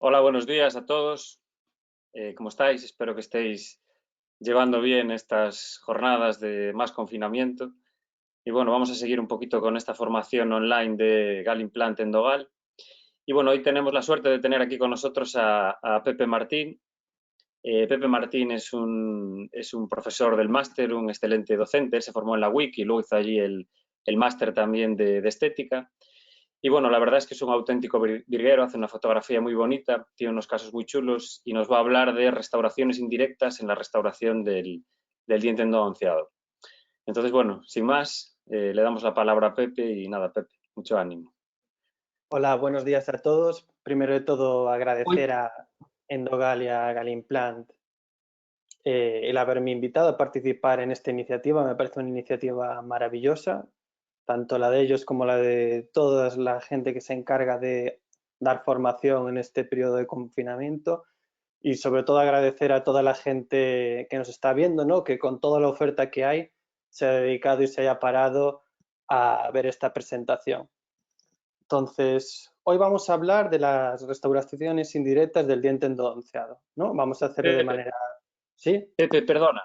Hola, buenos días a todos. ¿Cómo estáis? Espero que estéis llevando bien estas jornadas de más confinamiento. Y bueno, vamos a seguir un poquito con esta formación online de Galimplant en Dogal. Y bueno, hoy tenemos la suerte de tener aquí con nosotros a Pepe Martín. Pepe Martín es un profesor del máster, un excelente docente. Él se formó en la WIC y luego hizo allí el máster también de estética. Y bueno, la verdad es que es un auténtico virguero, hace una fotografía muy bonita, tiene unos casos muy chulos y nos va a hablar de restauraciones indirectas en la restauración del diente endodonciado. Entonces, bueno, sin más, le damos la palabra a Pepe y nada, Pepe, mucho ánimo. Hola, buenos días a todos. Primero de todo, Uy. agradecer a Endogal y a Galimplant el haberme invitado a participar en esta iniciativa. Me parece una iniciativa maravillosa, tanto la de ellos como la de toda la gente que se encarga de dar formación en este periodo de confinamiento. Y sobre todo agradecer a toda la gente que nos está viendo, ¿no? Que con toda la oferta que hay se ha dedicado y se haya parado a ver esta presentación. Entonces, hoy vamos a hablar de las restauraciones indirectas del diente endodonceado, ¿no? Vamos a hacerlo de Pepe, manera... ¿Sí? Pepe, perdona,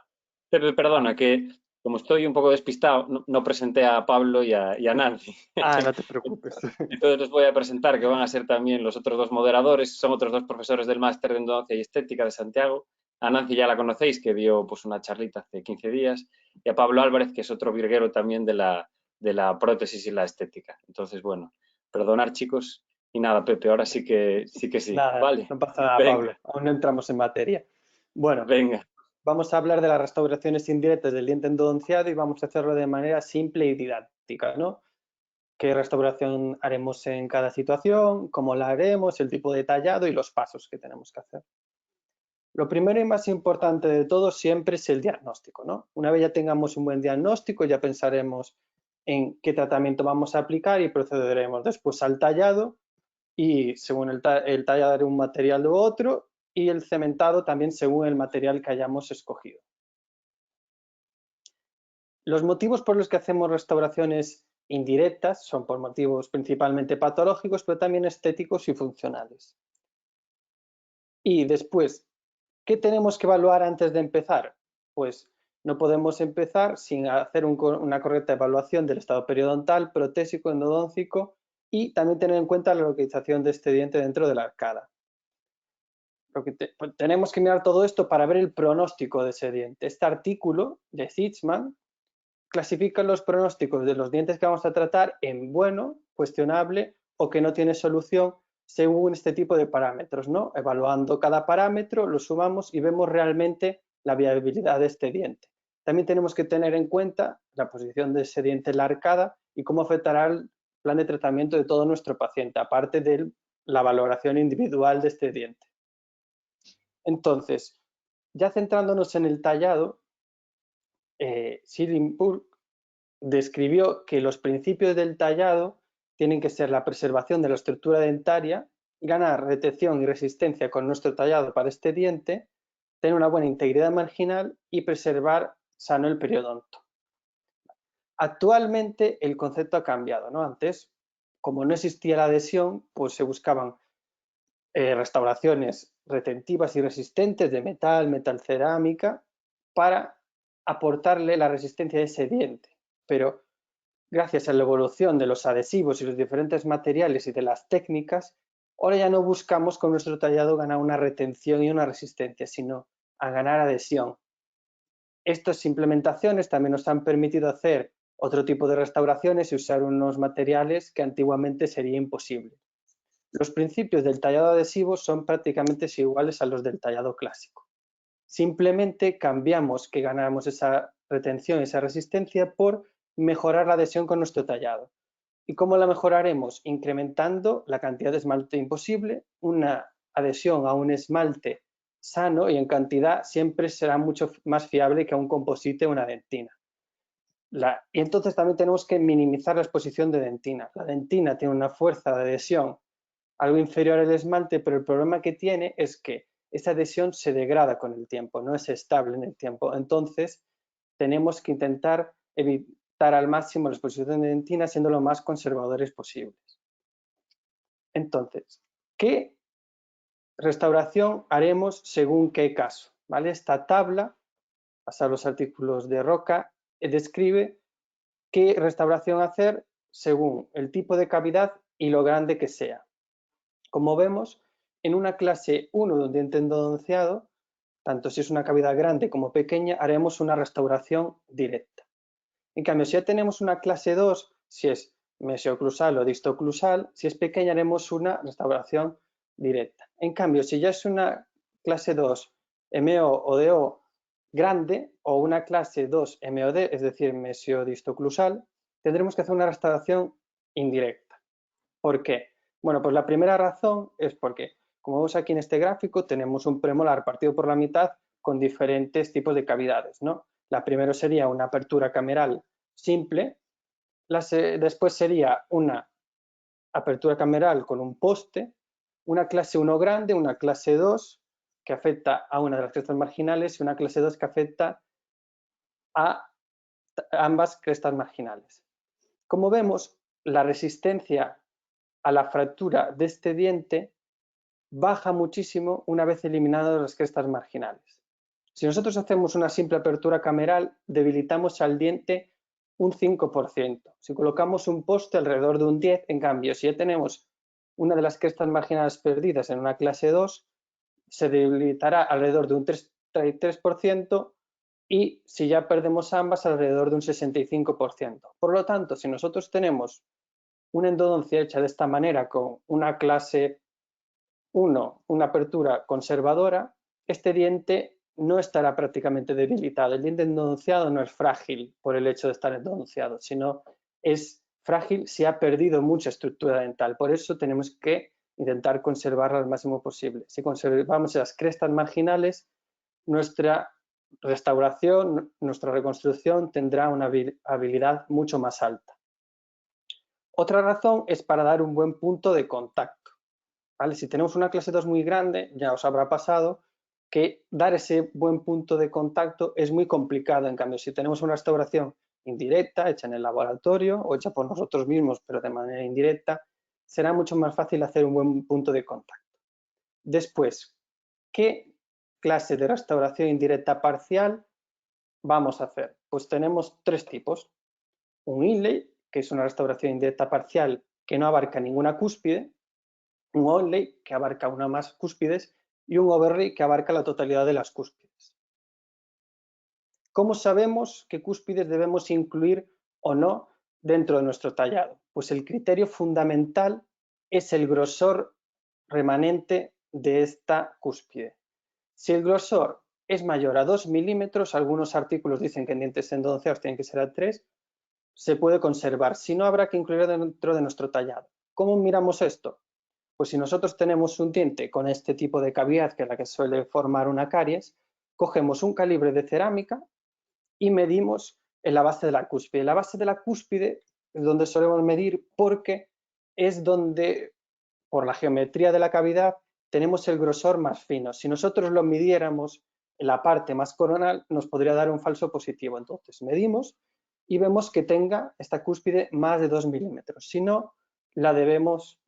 Pepe, Ah, perdona, que como estoy un poco despistado, no presenté a Pablo y a Nancy. no te preocupes. Entonces les voy a presentar que van a ser también los otros dos moderadores. Son otros dos profesores del máster de endodoncia y estética de Santiago. A Nancy ya la conocéis, que dio pues, una charlita hace 15 días. Y a Pablo Álvarez, que es otro virguero también de la prótesis y la estética. Entonces, bueno, perdonar chicos. Y nada, Pepe, ahora sí que sí. Nada, Vale, no pasa nada, venga, Pablo. Aún no entramos en materia. Bueno, venga. vamos a hablar de las restauraciones indirectas del diente endodonciado y vamos a hacerlo de manera simple y didáctica, ¿no? ¿Qué restauración haremos en cada situación? ¿Cómo la haremos? El tipo de tallado y los pasos que tenemos que hacer. Lo primero y más importante de todo siempre es el diagnóstico, ¿no? Una vez ya tengamos un buen diagnóstico, ya pensaremos en qué tratamiento vamos a aplicar y procederemos después al tallado y según el tallado de un material u otro y el cementado también según el material que hayamos escogido. Los motivos por los que hacemos restauraciones indirectas son por motivos principalmente patológicos, pero también estéticos y funcionales. Y después, ¿qué tenemos que evaluar antes de empezar? Pues no podemos empezar sin hacer una correcta evaluación del estado periodontal, protésico, endodóncico y también tener en cuenta la localización de este diente dentro de la arcada. Pues tenemos que mirar todo esto para ver el pronóstico de ese diente. Este artículo de Sitzman clasifica los pronósticos de los dientes que vamos a tratar en bueno, cuestionable o que no tiene solución según este tipo de parámetros, ¿no? Evaluando cada parámetro, lo sumamos y vemos realmente la viabilidad de este diente. También tenemos que tener en cuenta la posición de ese diente en la arcada y cómo afectará el plan de tratamiento de todo nuestro paciente, aparte de la valoración individual de este diente. Entonces, ya centrándonos en el tallado, Siedenburg describió que los principios del tallado tienen que ser la preservación de la estructura dentaria, ganar retención y resistencia con nuestro tallado para este diente, tener una buena integridad marginal y preservar sano el periodonto. Actualmente el concepto ha cambiado, ¿no? Antes, como no existía la adhesión, pues se buscaban restauraciones retentivas y resistentes de metal, metal cerámica, para aportarle la resistencia a ese diente. Pero gracias a la evolución de los adhesivos y los diferentes materiales y de las técnicas, ahora ya no buscamos con nuestro tallado ganar una retención y una resistencia, sino a ganar adhesión. Estas implementaciones también nos han permitido hacer otro tipo de restauraciones y usar unos materiales que antiguamente sería imposible. Los principios del tallado adhesivo son prácticamente iguales a los del tallado clásico. Simplemente cambiamos que ganamos esa retención, esa resistencia por mejorar la adhesión con nuestro tallado. ¿Y cómo la mejoraremos? Incrementando la cantidad de esmalte imposible. Una adhesión a un esmalte sano y en cantidad siempre será mucho más fiable que a un composite o una dentina. Y entonces también tenemos que minimizar la exposición de dentina. La dentina tiene una fuerza de adhesión algo inferior al esmalte, pero el problema que tiene es que esa adhesión se degrada con el tiempo, no es estable en el tiempo. Entonces, tenemos que intentar evitar al máximo la exposición de dentina siendo lo más conservadores posibles. Entonces, ¿qué restauración haremos según qué caso, ¿vale? Esta tabla, basada en los artículos de Roca, describe qué restauración hacer según el tipo de cavidad y lo grande que sea. Como vemos, en una clase 1 de un diente endodonciado, tanto si es una cavidad grande como pequeña, haremos una restauración directa. En cambio, si ya tenemos una clase 2, si es mesioclusal o distoclusal, si es pequeña haremos una restauración directa. En cambio, si ya es una clase 2 MO o DO grande o una clase 2 MOD, es decir, mesiodistoclusal, tendremos que hacer una restauración indirecta. ¿Por qué? Bueno, pues la primera razón es porque, como vemos aquí en este gráfico, tenemos un premolar partido por la mitad con diferentes tipos de cavidades, ¿no? La primera sería una apertura cameral simple, después sería una apertura cameral con un poste, una clase 1 grande, una clase 2 que afecta a una de las crestas marginales y una clase 2 que afecta a ambas crestas marginales. Como vemos, la resistencia a la fractura de este diente baja muchísimo una vez eliminadas las crestas marginales. Si nosotros hacemos una simple apertura cameral, debilitamos al diente un 5%. Si colocamos un poste alrededor de un 10%, en cambio, si ya tenemos una de las crestas marginales perdidas en una clase 2, se debilitará alrededor de un 33% y si ya perdemos ambas, alrededor de un 65%. Por lo tanto, si nosotros tenemos una endodoncia hecha de esta manera con una clase 1, una apertura conservadora, este diente no estará prácticamente debilitado. El diente endodonciado no es frágil por el hecho de estar endodonciado, sino es frágil si ha perdido mucha estructura dental. Por eso tenemos que intentar conservarla al máximo posible. Si conservamos las crestas marginales, nuestra restauración, nuestra reconstrucción tendrá una habilidad mucho más alta. Otra razón es para dar un buen punto de contacto. ¿Vale? Si tenemos una clase 2 muy grande, ya os habrá pasado que dar ese buen punto de contacto es muy complicado. En cambio, si tenemos una restauración indirecta, hecha en el laboratorio o hecha por nosotros mismos, pero de manera indirecta, será mucho más fácil hacer un buen punto de contacto. Después, ¿qué clase de restauración indirecta parcial vamos a hacer? Pues tenemos tres tipos. Un inlay, que es una restauración indirecta parcial que no abarca ninguna cúspide, un onlay que abarca una más cúspides y un overlay que abarca la totalidad de las cúspides. ¿Cómo sabemos qué cúspides debemos incluir o no dentro de nuestro tallado? Pues el criterio fundamental es el grosor remanente de esta cúspide. Si el grosor es mayor a 2 milímetros, algunos artículos dicen que en dientes endodonciados tienen que ser a 3, se puede conservar. Si no, habrá que incluir dentro de nuestro tallado. ¿Cómo miramos esto? Pues si nosotros tenemos un diente con este tipo de cavidad, que es la que suele formar una caries, cogemos un calibre de cerámica y medimos en la base de la cúspide. La base de la cúspide es donde solemos medir porque es donde, por la geometría de la cavidad, tenemos el grosor más fino. Si nosotros lo midiéramos en la parte más coronal, nos podría dar un falso positivo. Entonces medimos y vemos que tenga esta cúspide más de 2 milímetros. Si no, la debemos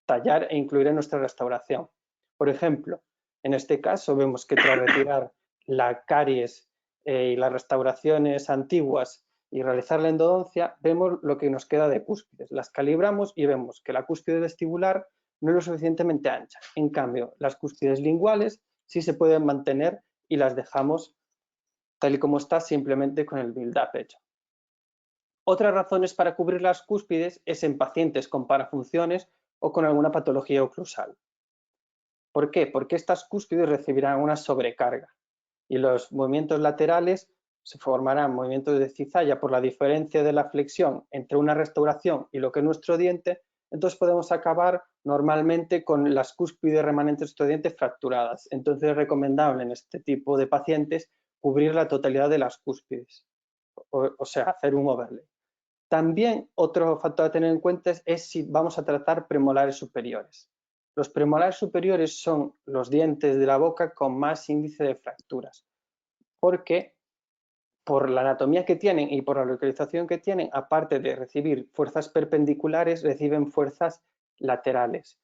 tallar e incluir en nuestra restauración. Por ejemplo, en este caso vemos que tras retirar la caries y las restauraciones antiguas y realizar la endodoncia, vemos lo que nos queda de cúspides. Las calibramos y vemos que la cúspide vestibular no es lo suficientemente ancha. En cambio, las cúspides linguales sí se pueden mantener y las dejamos tal y como está, simplemente con el build-up hecho. Otras razones para cubrir las cúspides es en pacientes con parafunciones o con alguna patología oclusal. ¿Por qué? Porque estas cúspides recibirán una sobrecarga y los movimientos laterales se formarán movimientos de cizalla por la diferencia de la flexión entre una restauración y lo que es nuestro diente. Entonces podemos acabar normalmente con las cúspides remanentes de nuestro diente fracturadas. Entonces es recomendable en este tipo de pacientes cubrir la totalidad de las cúspides, o sea, hacer un overlay. También otro factor a tener en cuenta es si vamos a tratar premolares superiores. Los premolares superiores son los dientes de la boca con más índice de fracturas, porque por la anatomía que tienen y por la localización que tienen, aparte de recibir fuerzas perpendiculares, reciben fuerzas laterales,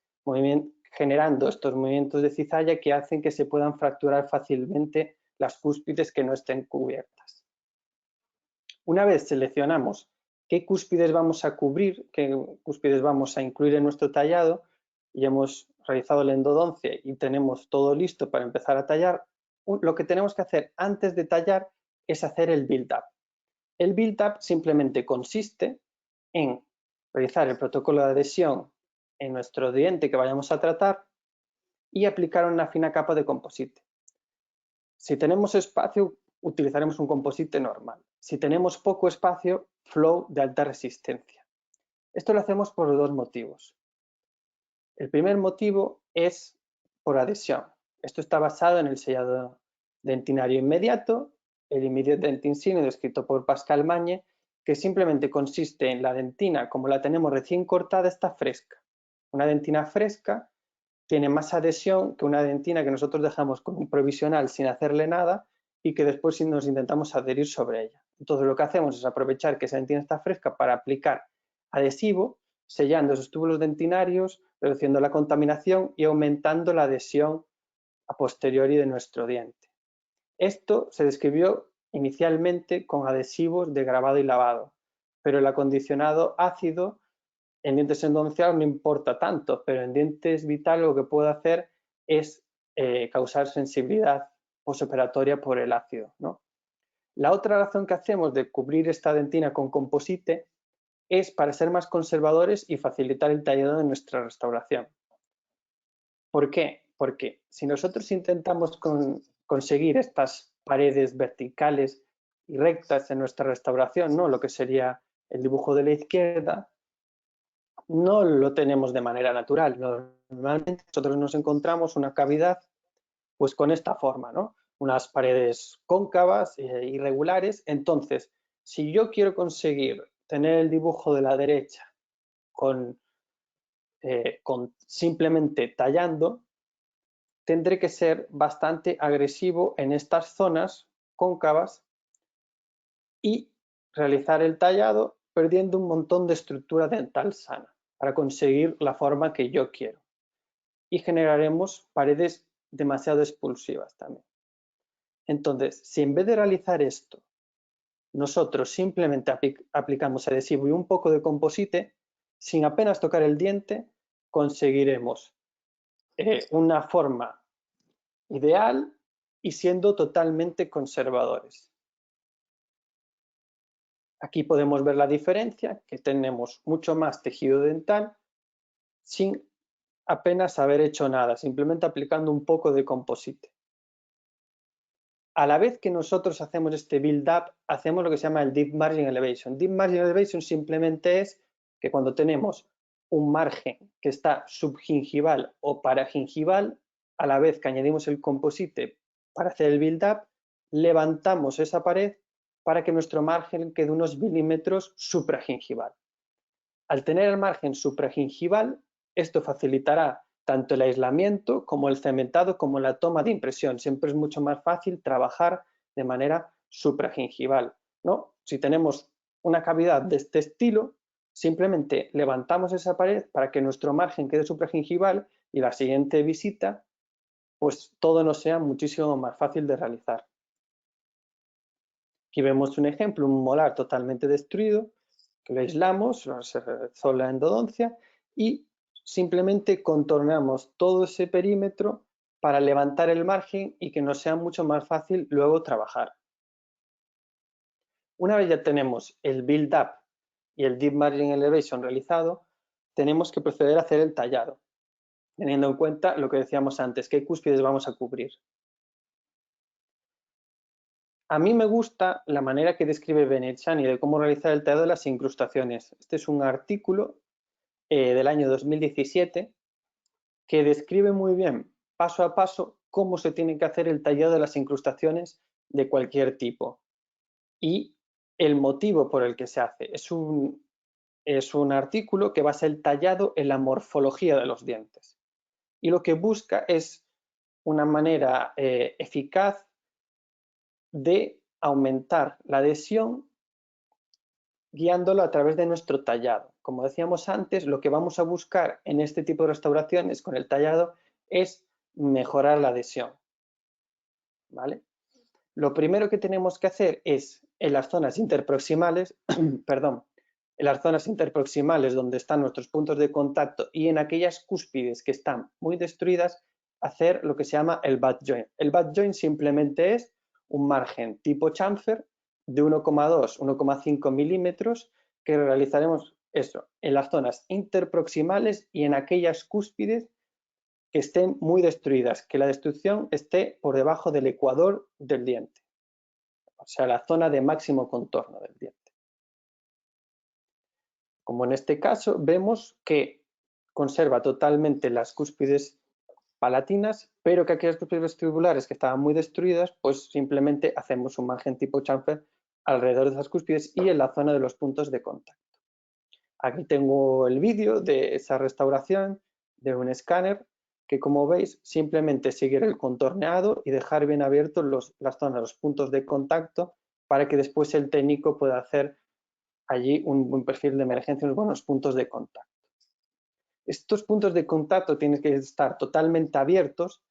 generando estos movimientos de cizalla que hacen que se puedan fracturar fácilmente las cúspides que no estén cubiertas. Una vez seleccionamos qué cúspides vamos a cubrir, qué cúspides vamos a incluir en nuestro tallado, y hemos realizado la endodoncia y tenemos todo listo para empezar a tallar, lo que tenemos que hacer antes de tallar es hacer el build-up. El build-up simplemente consiste en realizar el protocolo de adhesión en nuestro diente que vayamos a tratar y aplicar una fina capa de composite. Si tenemos espacio, utilizaremos un composite normal. Si tenemos poco espacio, flow de alta resistencia. Esto lo hacemos por dos motivos. El primer motivo es por adhesión. Esto está basado en el sellado dentinario inmediato, el Immediate Dentin Seal, descrito por Pascal Magne, que simplemente consiste en la dentina, como la tenemos recién cortada, está fresca. Una dentina fresca tiene más adhesión que una dentina que nosotros dejamos con un provisional sin hacerle nada y que después nos intentamos adherir sobre ella. Entonces lo que hacemos es aprovechar que esa dentina está fresca para aplicar adhesivo, sellando esos túbulos dentinarios, reduciendo la contaminación y aumentando la adhesión a posteriori de nuestro diente. Esto se describió inicialmente con adhesivos de grabado y lavado, pero el acondicionado ácido en dientes endodonciados no importa tanto, pero en dientes Vital lo que puede hacer es causar sensibilidad postoperatoria por el ácido, ¿no? La otra razón que hacemos de cubrir esta dentina con composite es para ser más conservadores y facilitar el tallado de nuestra restauración. ¿Por qué? Porque si nosotros intentamos conseguir estas paredes verticales y rectas en nuestra restauración, ¿no? Lo que sería el dibujo de la izquierda, no lo tenemos de manera natural. Normalmente nosotros nos encontramos una cavidad pues con esta forma, ¿no? Unas paredes cóncavas, irregulares. Entonces, si yo quiero conseguir tener el dibujo de la derecha con simplemente tallando, tendré que ser bastante agresivo en estas zonas cóncavas y realizar el tallado perdiendo un montón de estructura dental sana para conseguir la forma que yo quiero. Y generaremos paredes demasiado expulsivas también. Entonces, si en vez de realizar esto, nosotros simplemente aplicamos adhesivo y un poco de composite, sin apenas tocar el diente, conseguiremos una forma ideal y siendo totalmente conservadores. Aquí podemos ver la diferencia, que tenemos mucho más tejido dental sin apenas haber hecho nada, simplemente aplicando un poco de composite. A la vez que nosotros hacemos este build-up, hacemos lo que se llama el Deep Margin Elevation. Deep Margin Elevation simplemente es que cuando tenemos un margen que está subgingival o paragingival, a la vez que añadimos el composite para hacer el build-up, levantamos esa pared para que nuestro margen quede unos milímetros supragingival. Al tener el margen supragingival, esto facilitará tanto el aislamiento como el cementado como la toma de impresión. Siempre es mucho más fácil trabajar de manera supragingival, ¿no? Si tenemos una cavidad de este estilo, simplemente levantamos esa pared para que nuestro margen quede supragingival y la siguiente visita, pues todo nos sea muchísimo más fácil de realizar. Aquí vemos un ejemplo, un molar totalmente destruido, que lo aislamos, se realizó la endodoncia y simplemente contornamos todo ese perímetro para levantar el margen y que nos sea mucho más fácil luego trabajar. Una vez ya tenemos el build-up y el Deep Margin Elevation realizado, tenemos que proceder a hacer el tallado, teniendo en cuenta lo que decíamos antes, qué cúspides vamos a cubrir. A mí me gusta la manera que describe Benechani de cómo realizar el tallado de las incrustaciones. Este es un artículo del año 2017 que describe muy bien, paso a paso, cómo se tiene que hacer el tallado de las incrustaciones de cualquier tipo y el motivo por el que se hace. Es un artículo que basa el tallado en la morfología de los dientes y lo que busca es una manera eficaz de aumentar la adhesión guiándolo a través de nuestro tallado. Como decíamos antes, lo que vamos a buscar en este tipo de restauraciones con el tallado es mejorar la adhesión, ¿vale? Lo primero que tenemos que hacer es en las zonas interproximales, perdón, en las zonas interproximales donde están nuestros puntos de contacto y en aquellas cúspides que están muy destruidas, hacer lo que se llama el butt joint. El butt joint simplemente es un margen tipo chamfer de 1,2, 1,5 milímetros que realizaremos eso en las zonas interproximales y en aquellas cúspides que estén muy destruidas, que la destrucción esté por debajo del ecuador del diente, o sea, la zona de máximo contorno del diente. Como en este caso, vemos que conserva totalmente las cúspides palatinas, pero que aquellas cúspides vestibulares que estaban muy destruidas, pues simplemente hacemos un margen tipo chamfer alrededor de esas cúspides y en la zona de los puntos de contacto. Aquí tengo el vídeo de esa restauración de un escáner que, como veis, simplemente seguir el contorneado y dejar bien abiertos las zonas, los puntos de contacto para que después el técnico pueda hacer allí un buen perfil de emergencia, unos buenos puntos de contacto. Estos puntos de contacto tienen que estar totalmente abiertos,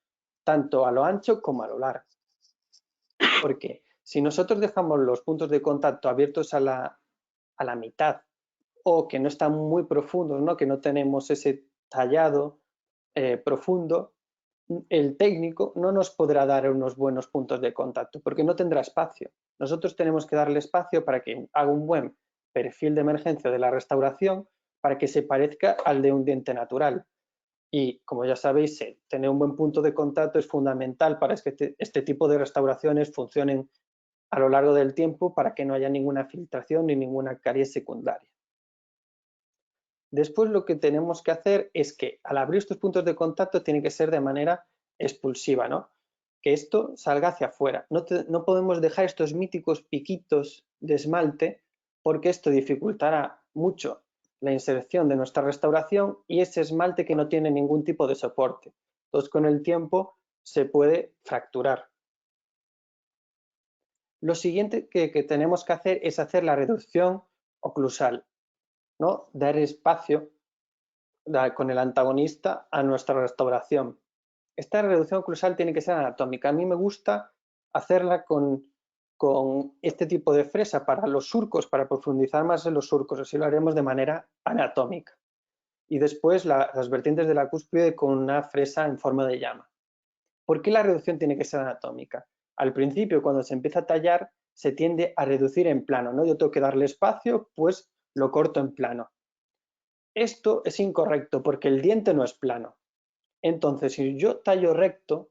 tanto a lo ancho como a lo largo. Porque si nosotros dejamos los puntos de contacto abiertos a la mitad o que no están muy profundos, ¿no? Que no tenemos ese tallado profundo, el técnico no nos podrá dar unos buenos puntos de contacto porque no tendrá espacio. Nosotros tenemos que darle espacio para que haga un buen perfil de emergencia de la restauración para que se parezca al de un diente natural. Y como ya sabéis, tener un buen punto de contacto es fundamental para que este tipo de restauraciones funcionen a lo largo del tiempo para que no haya ninguna filtración ni ninguna caries secundaria. Después lo que tenemos que hacer es que al abrir estos puntos de contacto tiene que ser de manera expulsiva, ¿no? Que esto salga hacia afuera. No podemos dejar estos míticos piquitos de esmalte porque esto dificultará mucho la inserción de nuestra restauración y ese esmalte que no tiene ningún tipo de soporte. Entonces con el tiempo se puede fracturar. Lo siguiente que tenemos que hacer es hacer la reducción oclusal, ¿no? Dar espacio con el antagonista a nuestra restauración. Esta reducción oclusal tiene que ser anatómica. A mí me gusta hacerla con este tipo de fresa para los surcos, para profundizar más en los surcos, así lo haremos de manera anatómica. Y después las vertientes de la cúspide con una fresa en forma de llama. ¿Por qué la reducción tiene que ser anatómica? Al principio, cuando se empieza a tallar, se tiende a reducir en plano, ¿no? Yo tengo que darle espacio, pues lo corto en plano. Esto es incorrecto porque el diente no es plano. Entonces, si yo tallo recto,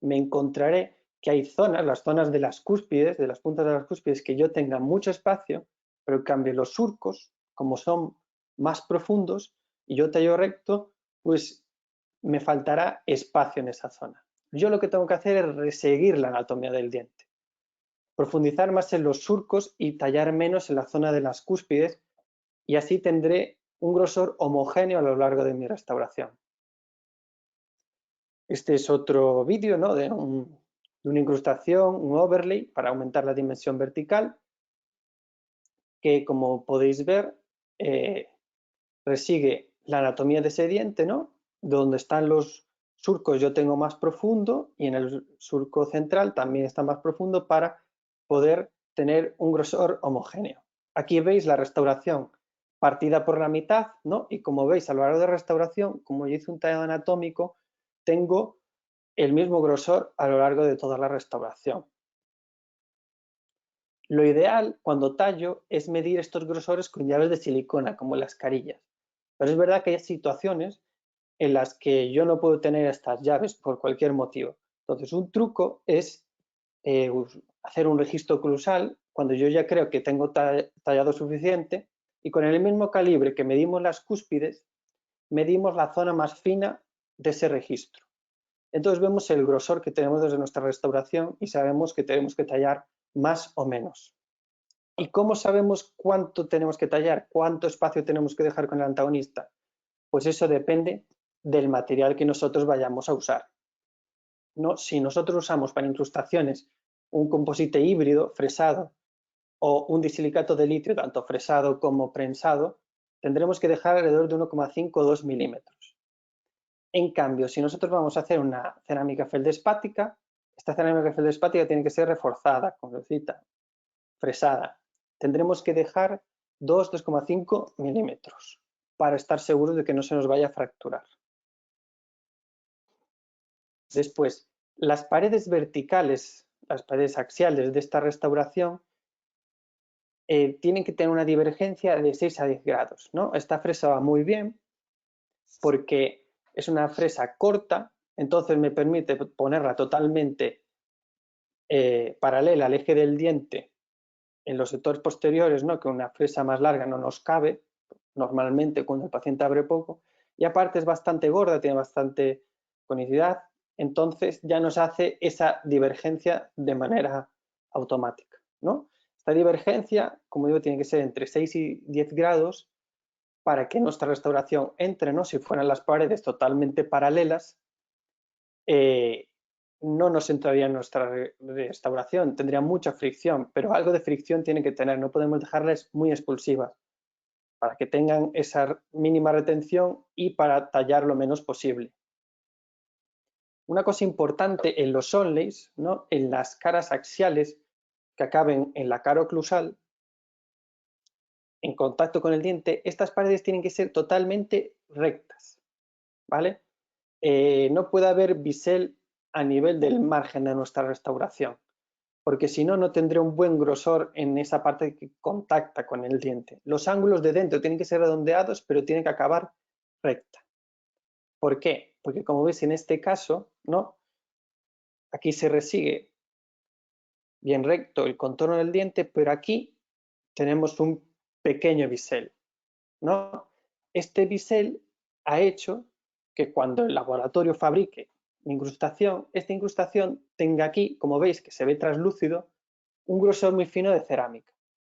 me encontraré que hay zonas, las zonas de las cúspides, de las puntas de las cúspides, que yo tenga mucho espacio, pero en cambio los surcos, como son más profundos, y yo tallo recto, pues me faltará espacio en esa zona. Yo lo que tengo que hacer es reseguir la anatomía del diente, profundizar más en los surcos y tallar menos en la zona de las cúspides, y así tendré un grosor homogéneo a lo largo de mi restauración. Este es otro vídeo, ¿no? de una incrustación, un overlay para aumentar la dimensión vertical, que como podéis ver resigue la anatomía de ese diente, ¿no? Donde están los surcos yo tengo más profundo y en el surco central también está más profundo para poder tener un grosor homogéneo. Aquí veis la restauración partida por la mitad, ¿no? Y como veis a lo largo de la restauración, como yo hice un tallado anatómico, tengo el mismo grosor a lo largo de toda la restauración. Lo ideal cuando tallo es medir estos grosores con llaves de silicona, como las carillas. Pero es verdad que hay situaciones en las que yo no puedo tener estas llaves por cualquier motivo. Entonces, un truco es hacer un registro oclusal cuando yo ya creo que tengo tallado suficiente y con el mismo calibre que medimos las cúspides, medimos la zona más fina de ese registro. Entonces vemos el grosor que tenemos desde nuestra restauración y sabemos que tenemos que tallar más o menos. ¿Y cómo sabemos cuánto tenemos que tallar? ¿Cuánto espacio tenemos que dejar con el antagonista? Pues eso depende del material que nosotros vayamos a usar. ¿No? Si nosotros usamos para incrustaciones un composite híbrido fresado o un disilicato de litio, tanto fresado como prensado, tendremos que dejar alrededor de 1,5 o 2 milímetros. En cambio, si nosotros vamos a hacer una cerámica feldespática, esta cerámica feldespática tiene que ser reforzada, con lucita, fresada. Tendremos que dejar 2,5 milímetros para estar seguros de que no se nos vaya a fracturar. Después, las paredes verticales, las paredes axiales de esta restauración tienen que tener una divergencia de 6 a 10 grados, ¿no? Esta fresa va muy bien porque es una fresa corta, entonces me permite ponerla totalmente paralela al eje del diente en los sectores posteriores, ¿no? Que una fresa más larga no nos cabe, normalmente cuando el paciente abre poco, y aparte es bastante gorda, tiene bastante conicidad, entonces ya nos hace esa divergencia de manera automática, ¿no? Esta divergencia, como digo, tiene que ser entre 6 y 10 grados para que nuestra restauración entre, ¿no? Si fueran las paredes totalmente paralelas, no nos entraría en nuestra restauración, tendría mucha fricción, pero algo de fricción tiene que tener, no podemos dejarlas muy expulsivas para que tengan esa mínima retención y para tallar lo menos posible. Una cosa importante en los onleys, ¿no? En las caras axiales que acaben en la cara oclusal, en contacto con el diente, estas paredes tienen que ser totalmente rectas, ¿vale? No puede haber bisel a nivel del margen de nuestra restauración, porque si no, no tendré un buen grosor en esa parte que contacta con el diente. Los ángulos de dentro tienen que ser redondeados, pero tienen que acabar recta. ¿Por qué? Porque como veis en este caso, ¿no? Aquí se resigue bien recto el contorno del diente, pero aquí tenemos un pequeño bisel, ¿no? Este bisel ha hecho que cuando el laboratorio fabrique la incrustación, esta incrustación tenga aquí, como veis que se ve translúcido, un grosor muy fino de cerámica.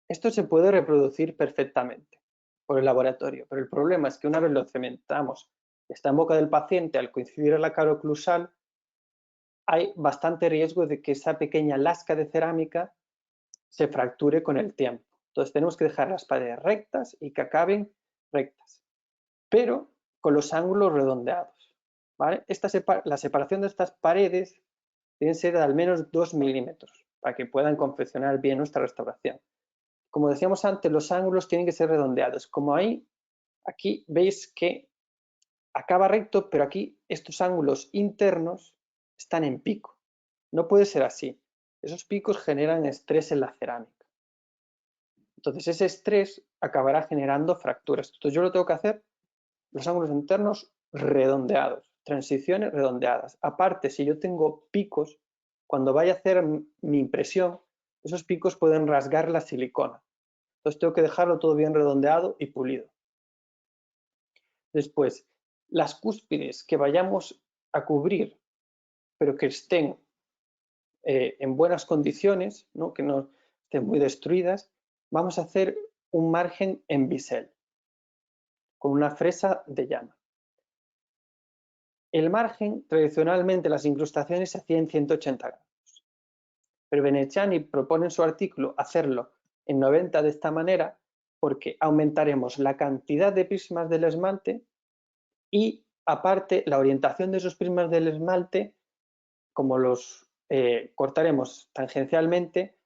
Esto se puede reproducir perfectamente por el laboratorio, pero el problema es que una vez lo cementamos, está en boca del paciente, al coincidir en la cara oclusal, hay bastante riesgo de que esa pequeña lasca de cerámica se fracture con el tiempo. Entonces tenemos que dejar las paredes rectas y que acaben rectas, pero con los ángulos redondeados, ¿vale? La separación de estas paredes deben ser de al menos 2 milímetros para que puedan confeccionar bien nuestra restauración. Como decíamos antes, los ángulos tienen que ser redondeados. Como aquí veis que acaba recto, pero aquí estos ángulos internos están en pico. No puede ser así. Esos picos generan estrés en la cerámica. Entonces ese estrés acabará generando fracturas. Entonces yo lo tengo que hacer los ángulos internos redondeados, transiciones redondeadas. Aparte, si yo tengo picos, cuando vaya a hacer mi impresión, esos picos pueden rasgar la silicona. Entonces tengo que dejarlo todo bien redondeado y pulido. Después, las cúspides que vayamos a cubrir, pero que estén en buenas condiciones, ¿no? Que no estén muy destruidas, vamos a hacer un margen en bisel con una fresa de llama. El margen, tradicionalmente las incrustaciones se hacían en 180 grados, pero Veneciani propone en su artículo hacerlo en 90 de esta manera porque aumentaremos la cantidad de prismas del esmalte y aparte la orientación de esos prismas del esmalte, como los cortaremos tangencialmente,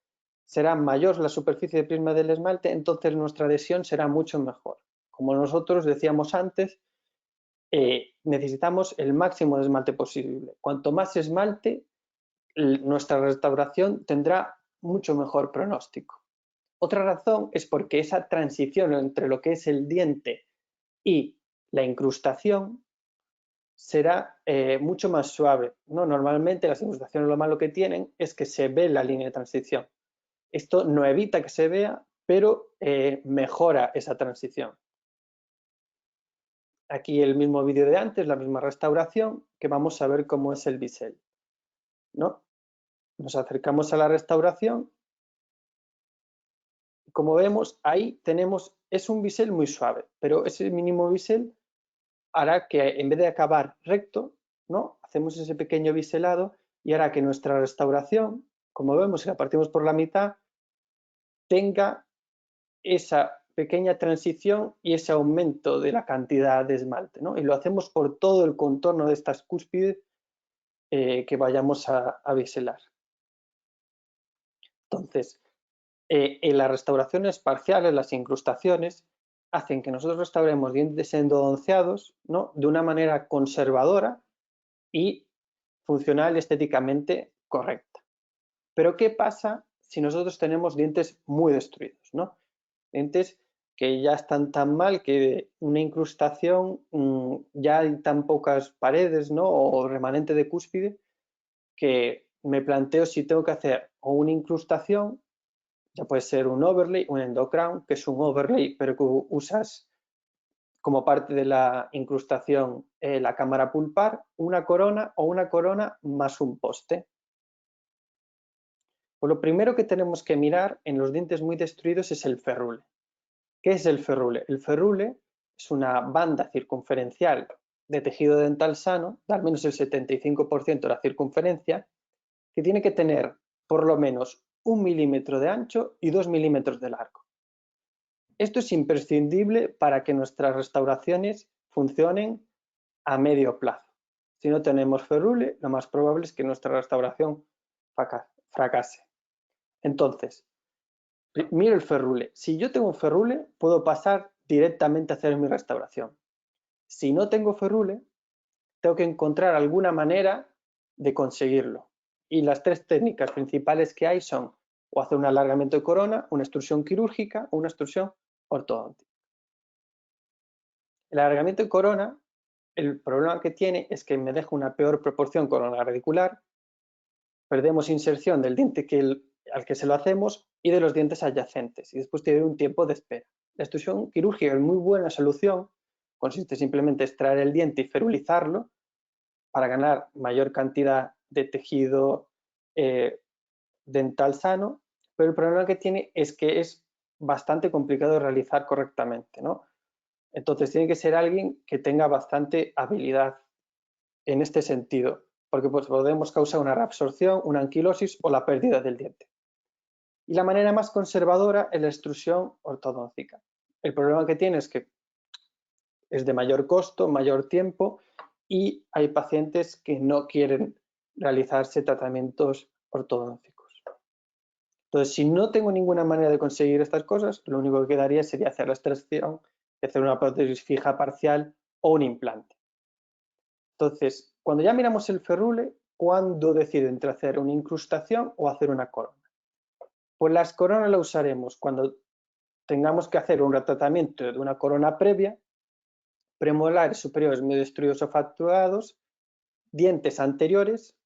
será mayor la superficie de prisma del esmalte, entonces nuestra adhesión será mucho mejor. Como nosotros decíamos antes, necesitamos el máximo de esmalte posible. Cuanto más esmalte, nuestra restauración tendrá mucho mejor pronóstico. Otra razón es porque esa transición entre lo que es el diente y la incrustación será mucho más suave, ¿no? Normalmente las incrustaciones lo malo que tienen es que se ve la línea de transición. Esto no evita que se vea, pero mejora esa transición. Aquí el mismo vídeo de antes, la misma restauración, que vamos a ver cómo es el bisel, ¿no? Nos acercamos a la restauración. Como vemos, ahí tenemos, es un bisel muy suave, pero ese mínimo bisel hará que en vez de acabar recto, ¿no? Hacemos ese pequeño biselado y hará que nuestra restauración, como vemos, si la partimos por la mitad, tenga esa pequeña transición y ese aumento de la cantidad de esmalte, ¿no? Y lo hacemos por todo el contorno de estas cúspides que vayamos a biselar. Entonces, en las restauraciones parciales, las incrustaciones, hacen que nosotros restauremos dientes endodonceados, ¿no?, de una manera conservadora y funcional y estéticamente correcta. Pero ¿qué pasa si nosotros tenemos dientes muy destruidos, ¿no? Dientes que ya están tan mal que una incrustación ya hay tan pocas paredes, ¿no?, o remanente de cúspide, que me planteo si tengo que hacer o una incrustación, ya puede ser un overlay, un endocrown, que es un overlay pero que usas como parte de la incrustación la cámara pulpar, una corona o una corona más un poste. Pues lo primero que tenemos que mirar en los dientes muy destruidos es el ferrule. ¿Qué es el ferrule? El ferrule es una banda circunferencial de tejido dental sano, de al menos el 75% de la circunferencia, que tiene que tener por lo menos 1 milímetro de ancho y 2 milímetros de largo. Esto es imprescindible para que nuestras restauraciones funcionen a medio plazo. Si no tenemos ferrule, lo más probable es que nuestra restauración fracase. Entonces, miro el ferrule. Si yo tengo un ferrule, puedo pasar directamente a hacer mi restauración. Si no tengo ferrule, tengo que encontrar alguna manera de conseguirlo. Y las tres técnicas principales que hay son o hacer un alargamiento de corona, una extrusión quirúrgica o una extrusión ortodóntica. El alargamiento de corona, el problema que tiene es que me deja una peor proporción corona radicular, perdemos inserción del diente al que se lo hacemos y de los dientes adyacentes, y después tiene un tiempo de espera. La extrusión quirúrgica es muy buena solución, consiste simplemente en extraer el diente y ferulizarlo para ganar mayor cantidad de tejido dental sano, pero el problema que tiene es que es bastante complicado de realizar correctamente, ¿no? Entonces tiene que ser alguien que tenga bastante habilidad en este sentido, porque pues, podemos causar una reabsorción, una anquilosis o la pérdida del diente. Y la manera más conservadora es la extrusión ortodóntica. El problema que tiene es que es de mayor costo, mayor tiempo y hay pacientes que no quieren realizarse tratamientos ortodónticos. Entonces, si no tengo ninguna manera de conseguir estas cosas, lo único que quedaría sería hacer la extracción, hacer una prótesis fija parcial o un implante. Entonces, cuando ya miramos el ferrule, ¿cuándo decido entre hacer una incrustación o hacer una corona? Pues las coronas las usaremos cuando tengamos que hacer un retratamiento de una corona previa, premolares superiores medio destruidos o fracturados, dientes anteriores,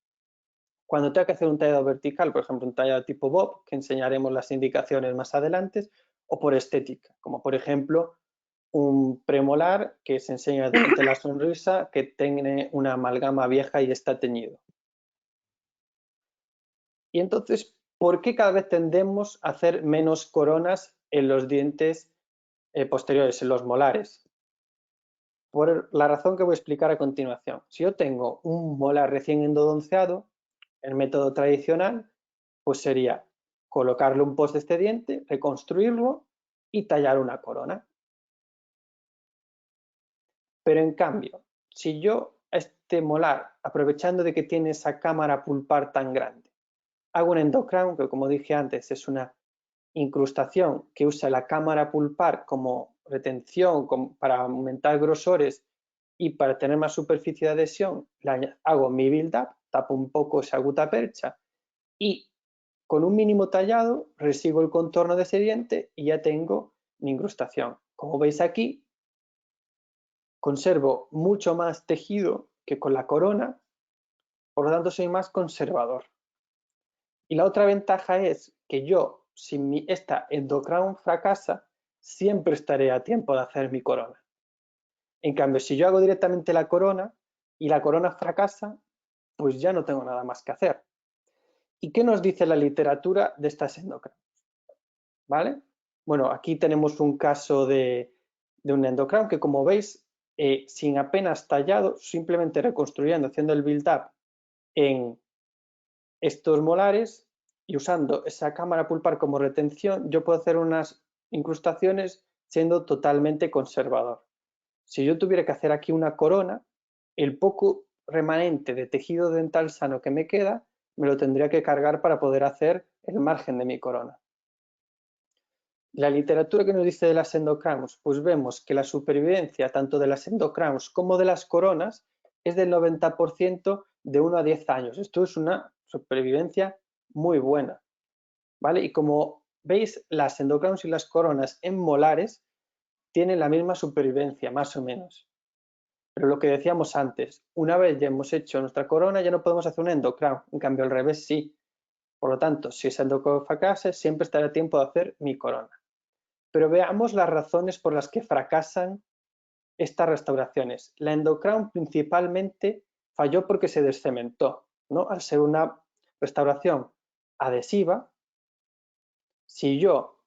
cuando tenga que hacer un tallado vertical, por ejemplo un tallado tipo Bob, que enseñaremos las indicaciones más adelante, o por estética, como por ejemplo un premolar que se enseña durante la sonrisa que tiene una amalgama vieja y está teñido. Y entonces, ¿por qué cada vez tendemos a hacer menos coronas en los dientes posteriores, en los molares? Por la razón que voy a explicar a continuación. Si yo tengo un molar recién endodonceado, el método tradicional pues sería colocarle un post de este diente, reconstruirlo y tallar una corona. Pero en cambio, si yo a este molar, aprovechando de que tiene esa cámara pulpar tan grande, hago un endocrown, que como dije antes es una incrustación que usa la cámara pulpar como retención para aumentar grosores y para tener más superficie de adhesión, hago mi build-up, tapo un poco esa gutapercha y con un mínimo tallado resigo el contorno de ese diente y ya tengo mi incrustación. Como veis aquí, conservo mucho más tejido que con la corona, por lo tanto soy más conservador. Y la otra ventaja es que yo, si esta endocrown fracasa, siempre estaré a tiempo de hacer mi corona. En cambio, si yo hago directamente la corona y la corona fracasa, pues ya no tengo nada más que hacer. ¿Y qué nos dice la literatura de estas endocrowns? ¿Vale? Bueno, aquí tenemos un caso de un endocrown que, como veis, sin apenas tallado, simplemente reconstruyendo, haciendo el build-up en estos molares y usando esa cámara pulpar como retención, yo puedo hacer unas incrustaciones siendo totalmente conservador. Si yo tuviera que hacer aquí una corona, el poco remanente de tejido dental sano que me queda, me lo tendría que cargar para poder hacer el margen de mi corona. La literatura que nos dice de las endocrowns, pues vemos que la supervivencia tanto de las endocrowns como de las coronas es del 90% de 1 a 10 años. Esto es una supervivencia muy buena, ¿vale? Y como veis, las endocrowns y las coronas en molares tienen la misma supervivencia, más o menos. Pero lo que decíamos antes, una vez ya hemos hecho nuestra corona, ya no podemos hacer una endocrown, en cambio al revés sí. Por lo tanto, si esa endocrown fracasa, siempre estará a tiempo de hacer mi corona. Pero veamos las razones por las que fracasan estas restauraciones. La endocrown principalmente falló porque se descementó, ¿no? Al ser una restauración adhesiva, si yo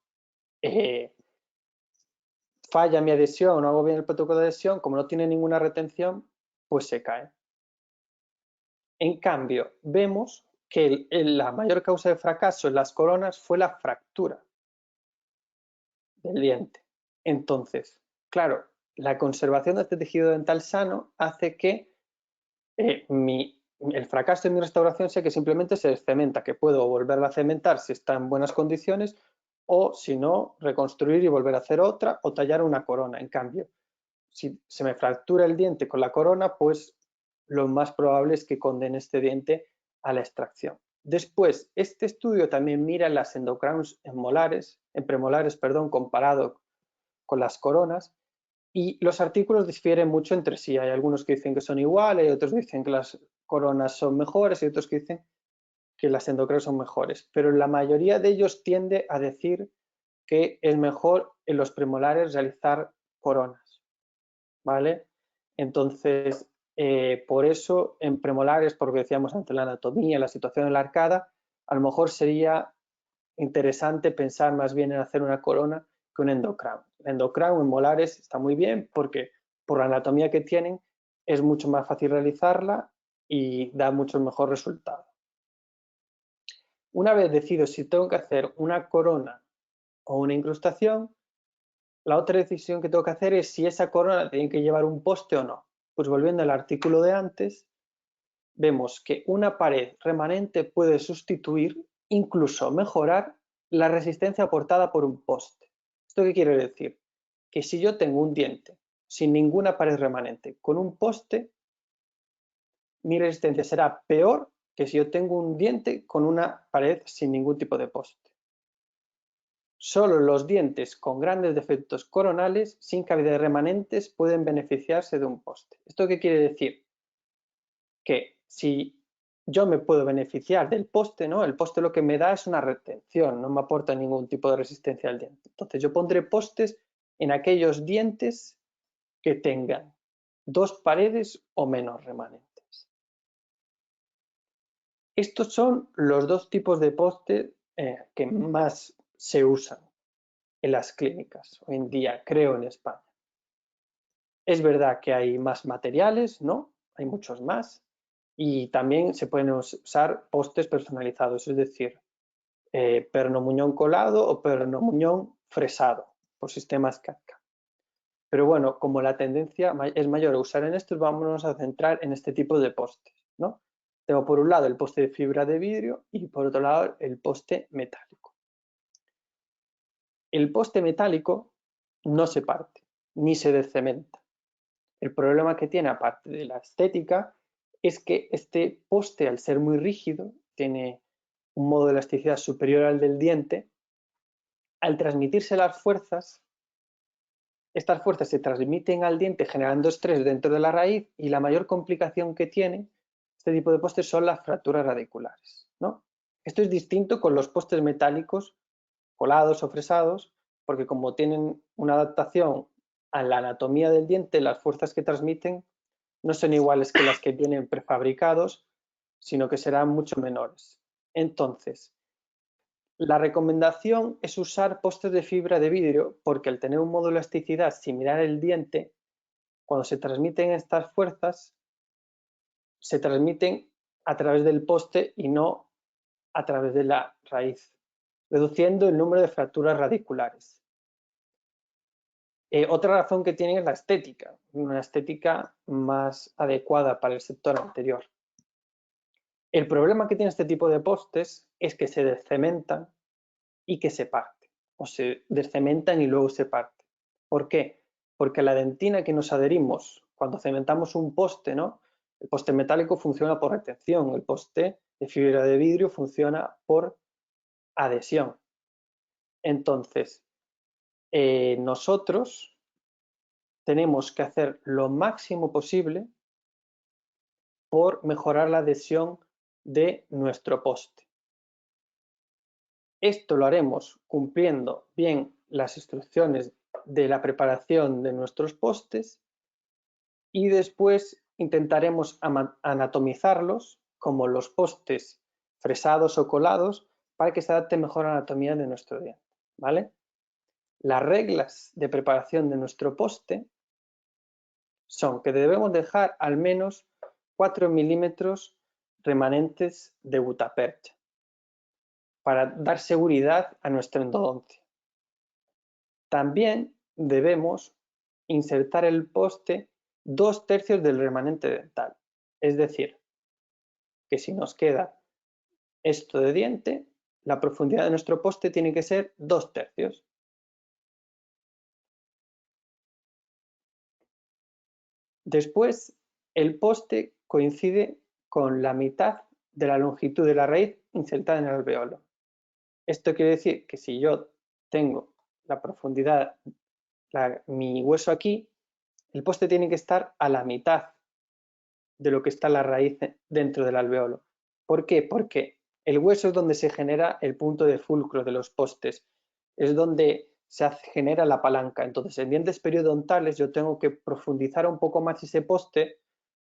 falla mi adhesión o no hago bien el protocolo de adhesión, como no tiene ninguna retención, pues se cae. En cambio, vemos que la mayor causa de fracaso en las coronas fue la fractura del diente. Entonces, claro, la conservación de este tejido dental sano hace que el fracaso de mi restauración sea que simplemente se descementa, que puedo volverla a cementar si está en buenas condiciones o, si no, reconstruir y volver a hacer otra o tallar una corona. En cambio, si se me fractura el diente con la corona, pues lo más probable es que condene este diente a la extracción. Después, este estudio también mira las endocrowns en premolares, comparado con las coronas, y los artículos difieren mucho entre sí. Hay algunos que dicen que son iguales, otros dicen que las coronas son mejores y otros que dicen que las endocrowns son mejores. Pero la mayoría de ellos tiende a decir que es mejor en los premolares realizar coronas, ¿vale? Entonces, por eso en premolares, porque decíamos ante la anatomía, la situación de la arcada, a lo mejor sería interesante pensar más bien en hacer una corona que un endocrown. El endocrown en molares está muy bien porque por la anatomía que tienen es mucho más fácil realizarla y da mucho mejor resultado. Una vez decido si tengo que hacer una corona o una incrustación, la otra decisión que tengo que hacer es si esa corona tiene que llevar un poste o no. Pues volviendo al artículo de antes, vemos que una pared remanente puede sustituir, incluso mejorar, la resistencia aportada por un poste. ¿Esto qué quiere decir? Que si yo tengo un diente sin ninguna pared remanente con un poste, mi resistencia será peor que si yo tengo un diente con una pared sin ningún tipo de poste. Solo los dientes con grandes defectos coronales sin cavidades remanentes pueden beneficiarse de un poste. ¿Esto qué quiere decir? Que si yo me puedo beneficiar del poste, ¿no? El poste lo que me da es una retención, no me aporta ningún tipo de resistencia al diente. Entonces yo pondré postes en aquellos dientes que tengan 2 paredes o menos remanentes. Estos son los 2 tipos de postes que más se usan en las clínicas hoy en día, creo, en España. Es verdad que hay más materiales, ¿no? Hay muchos más. Y también se pueden usar postes personalizados, es decir, perno muñón colado o perno muñón fresado por sistemas CAD/CAM. Pero bueno, como la tendencia es mayor a usar en estos, vámonos a centrar en este tipo de postes, ¿no? Tengo por un lado el poste de fibra de vidrio y por otro lado el poste metálico. El poste metálico no se parte ni se descementa. El problema que tiene, aparte de la estética, es que este poste, al ser muy rígido, tiene un modo de elasticidad superior al del diente. Al transmitirse las fuerzas, estas fuerzas se transmiten al diente generando estrés dentro de la raíz y la mayor complicación que tiene este tipo de postes son las fracturas radiculares, ¿no? Esto es distinto con los postes metálicos colados o fresados, porque como tienen una adaptación a la anatomía del diente, las fuerzas que transmiten no son iguales que las que vienen prefabricados, sino que serán mucho menores. Entonces, la recomendación es usar postes de fibra de vidrio porque al tener un módulo de elasticidad similar al diente, cuando se transmiten estas fuerzas, se transmiten a través del poste y no a través de la raíz, reduciendo el número de fracturas radiculares. Otra razón que tiene es la estética, una estética más adecuada para el sector anterior. El problema que tiene este tipo de postes es que se descementan y que se parten, o se descementan y luego se parten. ¿Por qué? Porque la dentina que nos adherimos cuando cementamos un poste, ¿no? El poste metálico funciona por retención, el poste de fibra de vidrio funciona por adhesión. Entonces, nosotros tenemos que hacer lo máximo posible por mejorar la adhesión de nuestro poste. Esto lo haremos cumpliendo bien las instrucciones de la preparación de nuestros postes y después intentaremos anatomizarlos como los postes fresados o colados para que se adapte mejor a la anatomía de nuestro diente, ¿vale? Las reglas de preparación de nuestro poste son que debemos dejar al menos 4 milímetros remanentes de gutapercha para dar seguridad a nuestra endodoncia. También debemos insertar el poste 2/3 del remanente dental, es decir, que si nos queda esto de diente, la profundidad de nuestro poste tiene que ser 2/3. Después, el poste coincide con la mitad de la longitud de la raíz insertada en el alveolo. Esto quiere decir que si yo tengo la profundidad, mi hueso aquí, el poste tiene que estar a la mitad de lo que está la raíz dentro del alveolo. ¿Por qué? Porque el hueso es donde se genera el punto de fulcro de los postes, es donde se genera la palanca. Entonces, en dientes periodontales yo tengo que profundizar un poco más ese poste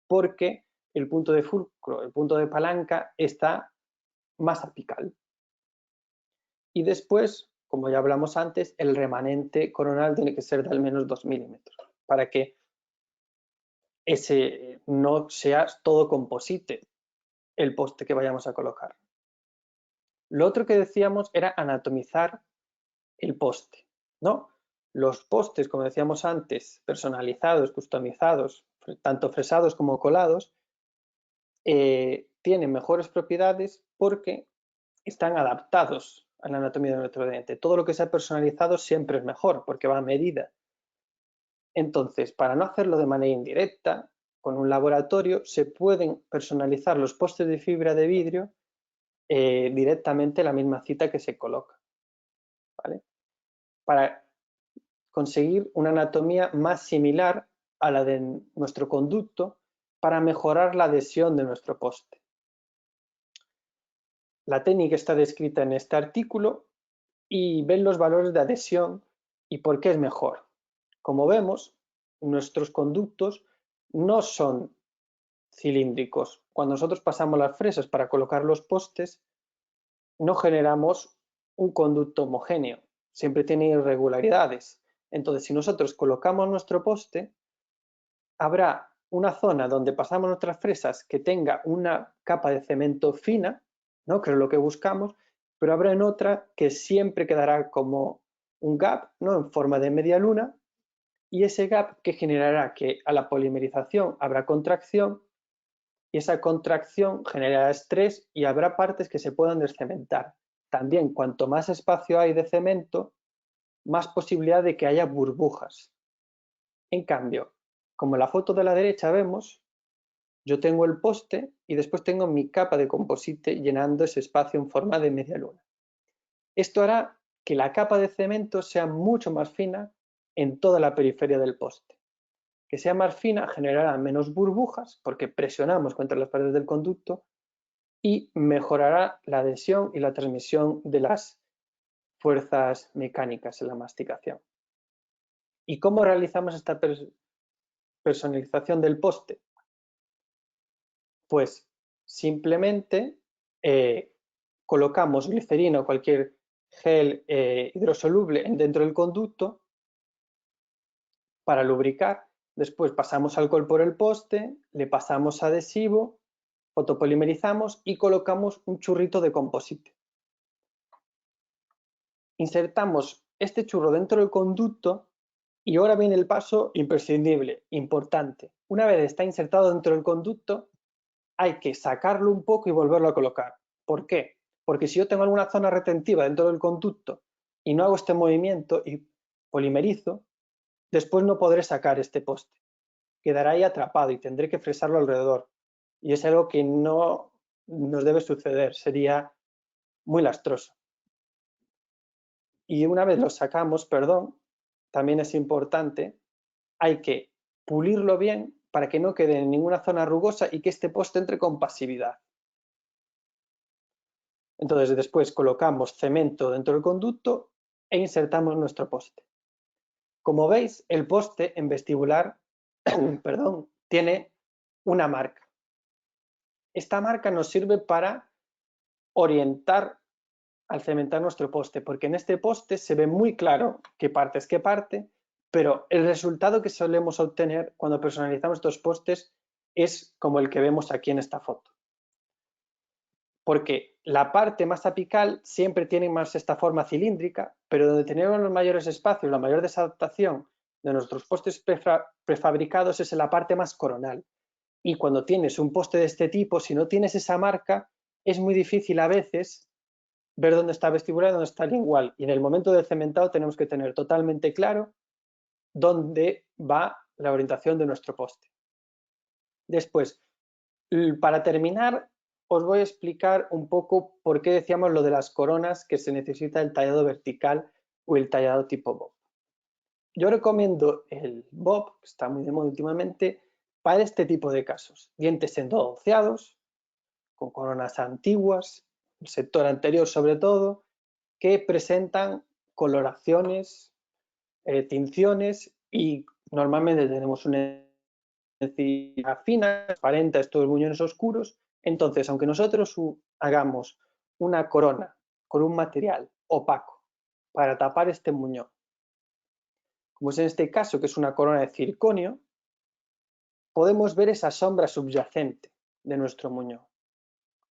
porque el punto de fulcro, el punto de palanca está más apical. Y después, como ya hablamos antes, el remanente coronal tiene que ser de al menos 2 milímetros para que ese no sea todo composite el poste que vayamos a colocar. Lo otro que decíamos era anatomizar el poste, ¿no? Los postes, como decíamos antes, personalizados, customizados, tanto fresados como colados, tienen mejores propiedades porque están adaptados a la anatomía de nuestro diente. Todo lo que sea personalizado siempre es mejor porque va a medida. Entonces, para no hacerlo de manera indirecta, con un laboratorio se pueden personalizar los postes de fibra de vidrio directamente la misma cita que se coloca, ¿vale? Para conseguir una anatomía más similar a la de nuestro conducto para mejorar la adhesión de nuestro poste. La técnica está descrita en este artículo y ven los valores de adhesión y por qué es mejor. Como vemos, nuestros conductos no son cilíndricos. Cuando nosotros pasamos las fresas para colocar los postes, no generamos un conducto homogéneo, siempre tiene irregularidades. Entonces, si nosotros colocamos nuestro poste, habrá una zona donde pasamos nuestras fresas que tenga una capa de cemento fina, ¿no? Que es lo que buscamos, pero habrá en otra que siempre quedará como un gap, ¿no? En forma de media luna, y ese gap que generará que a la polimerización habrá contracción y esa contracción generará estrés y habrá partes que se puedan descementar. También, cuanto más espacio hay de cemento, más posibilidad de que haya burbujas. En cambio, como en la foto de la derecha vemos, yo tengo el poste y después tengo mi capa de composite llenando ese espacio en forma de media luna. Esto hará que la capa de cemento sea mucho más fina en toda la periferia del poste. Que sea más fina generará menos burbujas porque presionamos contra las paredes del conducto y mejorará la adhesión y la transmisión de las fuerzas mecánicas en la masticación. ¿Y cómo realizamos esta personalización del poste? Pues simplemente colocamos glicerina o cualquier gel hidrosoluble dentro del conducto para lubricar. Después pasamos alcohol por el poste, le pasamos adhesivo, fotopolimerizamos y colocamos un churrito de composite. Insertamos este churro dentro del conducto y ahora viene el paso imprescindible, importante. Una vez está insertado dentro del conducto, hay que sacarlo un poco y volverlo a colocar. ¿Por qué? Porque si yo tengo alguna zona retentiva dentro del conducto y no hago este movimiento y polimerizo, después no podré sacar este poste. Quedará ahí atrapado y tendré que fresarlo alrededor. Y es algo que no nos debe suceder, sería muy lastroso. Y una vez lo sacamos, perdón, también es importante, hay que pulirlo bien para que no quede en ninguna zona rugosa y que este poste entre con pasividad. Entonces después colocamos cemento dentro del conducto e insertamos nuestro poste. Como veis, el poste en vestibular perdón, tiene una marca. Esta marca nos sirve para orientar al cementar nuestro poste, porque en este poste se ve muy claro qué parte es qué parte, pero el resultado que solemos obtener cuando personalizamos estos postes es como el que vemos aquí en esta foto. Porque la parte más apical siempre tiene más esta forma cilíndrica, pero donde tenemos los mayores espacios, la mayor desadaptación de nuestros postes prefabricados es en la parte más coronal. Y cuando tienes un poste de este tipo, si no tienes esa marca, es muy difícil a veces ver dónde está vestibular y dónde está lingual. Y en el momento del cementado tenemos que tener totalmente claro dónde va la orientación de nuestro poste. Después, para terminar, os voy a explicar un poco por qué decíamos lo de las coronas, que se necesita el tallado vertical o el tallado tipo bob. Yo recomiendo el bob, que está muy de moda últimamente, para este tipo de casos. Dientes endonceados, con coronas antiguas, el sector anterior sobre todo, que presentan coloraciones, tinciones y normalmente tenemos una encía fina, transparente a estos muñones oscuros. Entonces, aunque nosotros hagamos una corona con un material opaco para tapar este muñón, como es en este caso que es una corona de circonio, podemos ver esa sombra subyacente de nuestro muñón.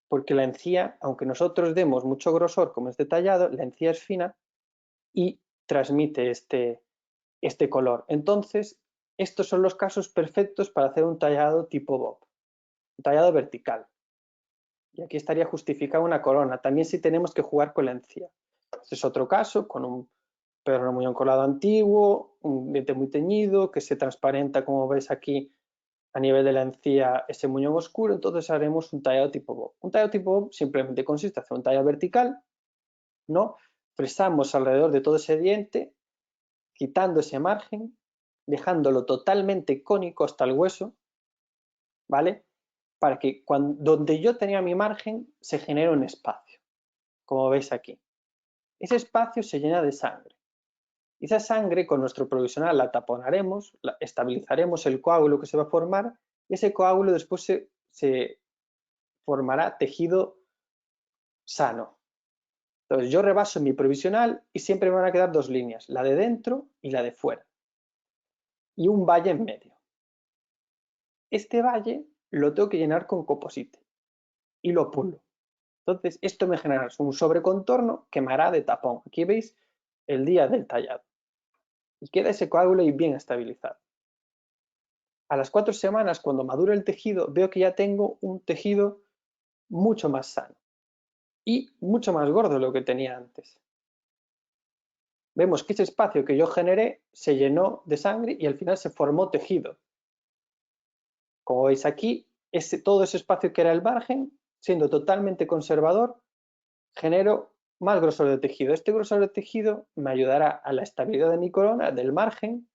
Porque la encía, aunque nosotros demos mucho grosor como es detallado, la encía es fina y transmite este color. Entonces, estos son los casos perfectos para hacer un tallado tipo bob, un tallado vertical. Y aquí estaría justificada una corona. También si tenemos que jugar con la encía. Este es otro caso, con un perno muñón colado antiguo, un diente muy teñido, que se transparenta, como veis aquí, a nivel de la encía ese muñón oscuro. Entonces haremos un tallado tipo bob. Un tallado tipo bob simplemente consiste en hacer un tallado vertical, ¿no? Fresamos alrededor de todo ese diente, quitando ese margen, dejándolo totalmente cónico hasta el hueso, ¿vale? Para que donde yo tenía mi margen se genere un espacio, como veis aquí. Ese espacio se llena de sangre. Y esa sangre con nuestro provisional la taponaremos, estabilizaremos el coágulo que se va a formar y ese coágulo después se formará tejido sano. Entonces yo rebaso mi provisional y siempre me van a quedar dos líneas, la de dentro y la de fuera. Y un valle en medio. Este valle lo tengo que llenar con composite y lo pulo. Entonces esto me genera un sobrecontorno que me hará de tapón. Aquí veis el día del tallado. Y queda ese coágulo y bien estabilizado. A las 4 semanas, cuando madure el tejido, veo que ya tengo un tejido mucho más sano y mucho más gordo de lo que tenía antes. Vemos que ese espacio que yo generé se llenó de sangre y al final se formó tejido. Como veis aquí, todo ese espacio que era el margen, siendo totalmente conservador, genero más grosor de tejido. Este grosor de tejido me ayudará a la estabilidad de mi corona, del margen,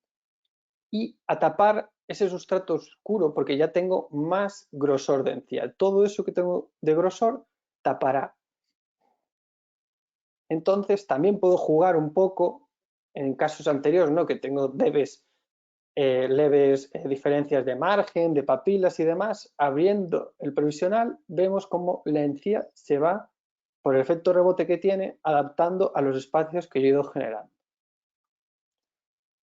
y a tapar ese sustrato oscuro porque ya tengo más grosor de encía. Todo eso que tengo de grosor tapará. Entonces también puedo jugar un poco en casos anteriores, ¿no? Que tengo leves diferencias de margen, de papilas y demás. Abriendo el provisional vemos cómo la encía se va, por el efecto rebote que tiene, adaptando a los espacios que yo he ido generando.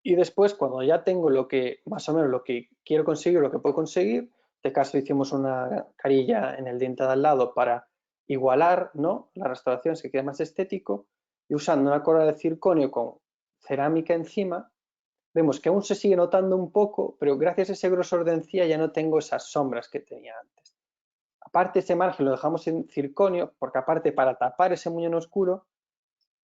Y después, cuando ya tengo lo que más o menos lo que quiero conseguir, lo que puedo conseguir, este caso hicimos una carilla en el diente de al lado para igualar, ¿no?, la restauración, se quede más estético, y usando una corona de circonio con cerámica encima, vemos que aún se sigue notando un poco, pero gracias a ese grosor de encía ya no tengo esas sombras que tenía antes. Aparte, ese margen lo dejamos en circonio, porque aparte para tapar ese muñón oscuro,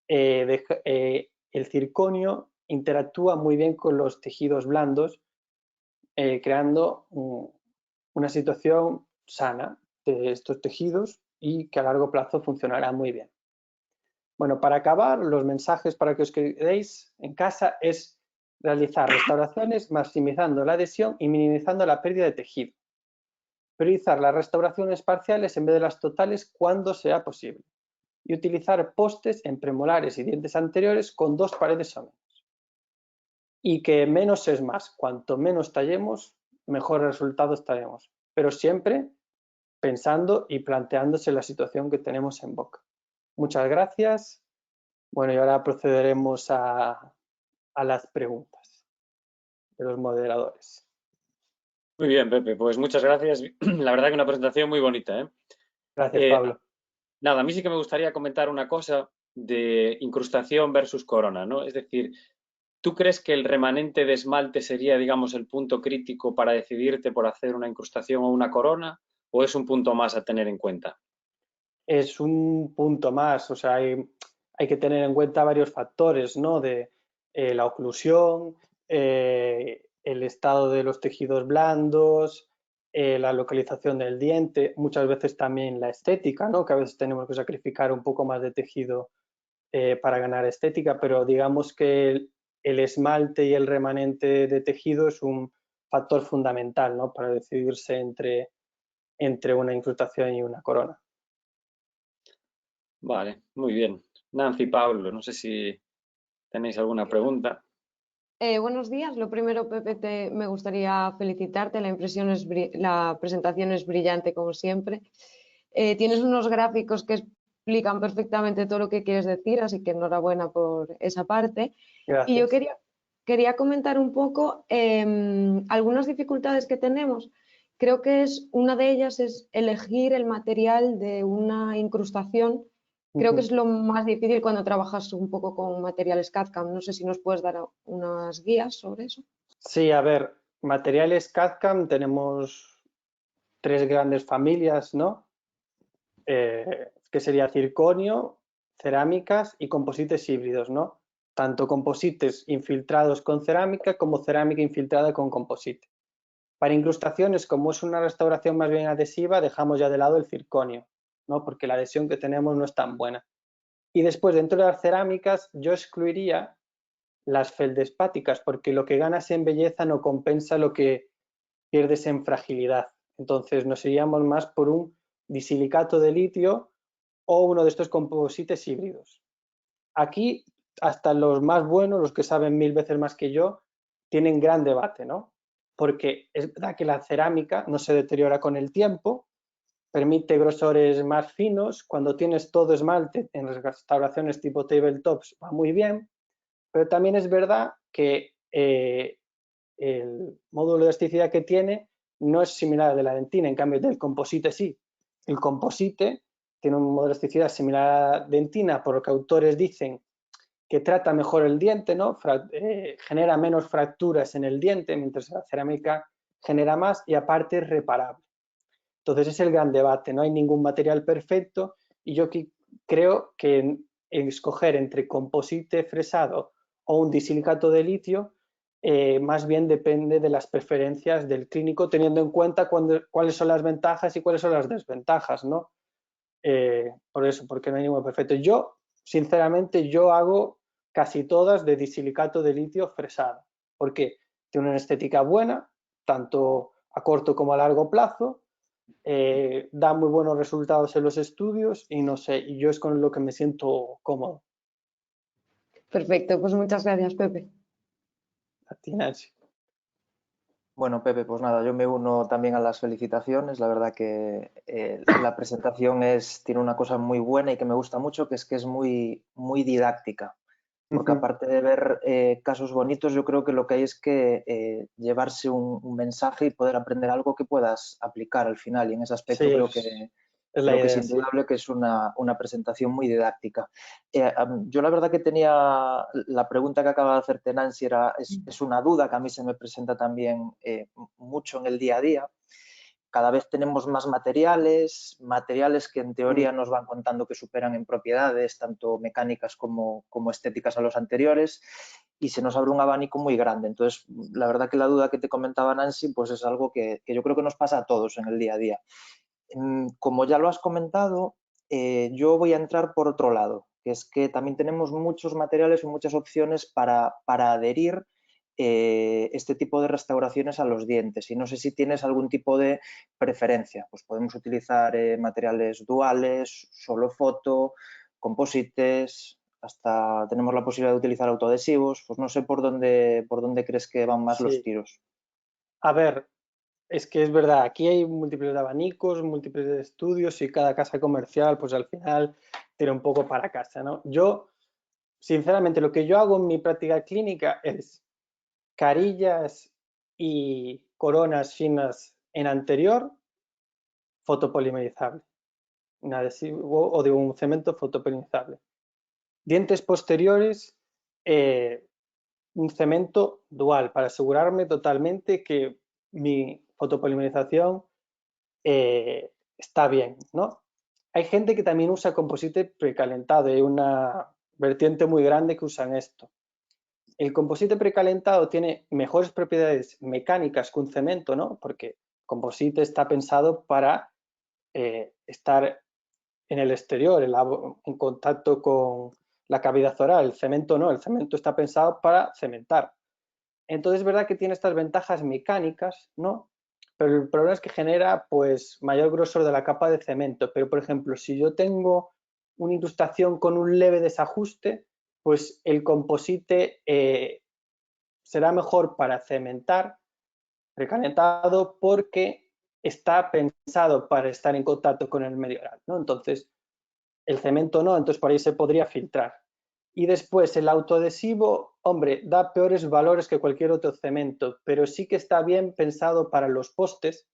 el circonio interactúa muy bien con los tejidos blandos, creando una situación sana de estos tejidos y que a largo plazo funcionará muy bien. Bueno, para acabar, los mensajes para que os quedéis en casa es realizar restauraciones maximizando la adhesión y minimizando la pérdida de tejido. Priorizar las restauraciones parciales en vez de las totales cuando sea posible. Y utilizar postes en premolares y dientes anteriores con 2 paredes o menos. Y que menos es más. Cuanto menos tallemos, mejor resultado estaremos. Pero siempre pensando y planteándose la situación que tenemos en boca. Muchas gracias. Bueno, y ahora procederemos a las preguntas de los moderadores. Muy bien, Pepe, pues muchas gracias. La verdad que una presentación muy bonita, ¿eh? Gracias, Pablo. Nada, a mí sí que me gustaría comentar una cosa de incrustación versus corona, ¿no? Es decir, ¿tú crees que el remanente de esmalte sería, digamos, el punto crítico para decidirte por hacer una incrustación o una corona? ¿O es un punto más a tener en cuenta? Es un punto más, o sea, hay que tener en cuenta varios factores, ¿no? De la oclusión, el estado de los tejidos blandos, la localización del diente, muchas veces también la estética, ¿no? Que a veces tenemos que sacrificar un poco más de tejido para ganar estética, pero digamos que el esmalte y el remanente de tejido es un factor fundamental, ¿no?, para decidirse entre una incrustación y una corona. Vale, muy bien. Nancy, Pablo, no sé si tenéis alguna pregunta. Buenos días. Lo primero, Pepe, me gustaría felicitarte. La presentación es brillante, como siempre. Tienes unos gráficos que explican perfectamente todo lo que quieres decir, así que enhorabuena por esa parte. Gracias. Y yo quería comentar un poco algunas dificultades que tenemos. Creo que una de ellas es elegir el material de una incrustación. Creo que es lo más difícil cuando trabajas un poco con materiales CAD/CAM. No sé si nos puedes dar unas guías sobre eso. Sí, a ver, materiales CAD/CAM tenemos 3 grandes familias, ¿no? Que sería circonio, cerámicas y composites híbridos, ¿no? Tanto composites infiltrados con cerámica como cerámica infiltrada con composite. Para incrustaciones, como es una restauración más bien adhesiva, dejamos ya de lado el circonio, ¿no?, porque la adhesión que tenemos no es tan buena. Y después, dentro de las cerámicas, yo excluiría las feldespáticas, porque lo que ganas en belleza no compensa lo que pierdes en fragilidad. Entonces nos iríamos más por un disilicato de litio o uno de estos composites híbridos. Aquí, hasta los más buenos, los que saben 1000 veces más que yo, tienen gran debate, ¿no? Porque es verdad que la cerámica no se deteriora con el tiempo, permite grosores más finos, cuando tienes todo esmalte en restauraciones tipo tabletops va muy bien, pero también es verdad que el módulo de elasticidad que tiene no es similar al de la dentina, en cambio del composite sí. El composite tiene un módulo de elasticidad similar a la dentina, por lo que autores dicen que trata mejor el diente, ¿no? Genera menos fracturas en el diente, mientras la cerámica genera más y aparte es reparable. Entonces es el gran debate, no hay ningún material perfecto y yo creo que en escoger entre composite fresado o un disilicato de litio más bien depende de las preferencias del clínico, teniendo en cuenta cuáles son las ventajas y cuáles son las desventajas, ¿no? Por eso, porque no hay ninguno perfecto. Yo, sinceramente, yo hago casi todas de disilicato de litio fresado, porque tiene una estética buena, tanto a corto como a largo plazo, da muy buenos resultados en los estudios y no sé, y yo es con lo que me siento cómodo. Perfecto, pues muchas gracias, Pepe. A ti, Nancy. Bueno, Pepe, pues nada, yo me uno también a las felicitaciones. La verdad que la presentación tiene una cosa muy buena y que me gusta mucho, que es muy didáctica. porque Ujú. aparte de ver casos bonitos, yo creo que lo que hay es que llevarse un mensaje y poder aprender algo que puedas aplicar al final, y en ese Sí, aspecto es la creo que es idea, sí. indudable que es una presentación muy didáctica. Yo la verdad que tenía la pregunta que acaba de hacerte Nancy, es una duda que a mí se me presenta también mucho en el día a día. Cada vez tenemos más materiales que en Mm. teoría nos van contando que superan en propiedades, tanto mecánicas como estéticas a los anteriores, y se nos abre un abanico muy grande. Entonces, la verdad que la duda que te comentaba Nancy, pues es algo que yo creo que nos pasa a todos en el día a día. Como ya lo has comentado, yo voy a entrar por otro lado, que es que también tenemos muchos materiales y muchas opciones para adherir este tipo de restauraciones a los dientes, y no sé si tienes algún tipo de preferencia. Pues podemos utilizar materiales duales, solo foto, composites, hasta tenemos la posibilidad de utilizar autoadhesivos. Pues no sé por dónde crees que van más los Sí. tiros. A ver, es que es verdad, aquí hay múltiples abanicos, múltiples estudios y cada casa comercial, pues al final tira un poco para casa, ¿no? Yo, sinceramente, lo que yo hago en mi práctica clínica es carillas y coronas finas en anterior, fotopolimerizable, un adhesivo o de un cemento fotopolimerizable. Dientes posteriores, un cemento dual para asegurarme totalmente que mi fotopolimerización está bien, ¿no? Hay gente que también usa composite precalentado, hay una vertiente muy grande que usan esto. El composite precalentado tiene mejores propiedades mecánicas que un cemento, ¿no? Porque el composite está pensado para estar en el exterior, en contacto con la cavidad oral. El cemento no, el cemento está pensado para cementar. Entonces es verdad que tiene estas ventajas mecánicas, ¿no? Pero el problema es que genera pues mayor grosor de la capa de cemento. Pero por ejemplo, si yo tengo una incrustación con un leve desajuste, pues el composite será mejor para cementar recalentado porque está pensado para estar en contacto con el medio oral, ¿no? Entonces, el cemento no, entonces por ahí se podría filtrar. Y después el autoadhesivo, hombre, da peores valores que cualquier otro cemento, pero sí que está bien pensado para los postes,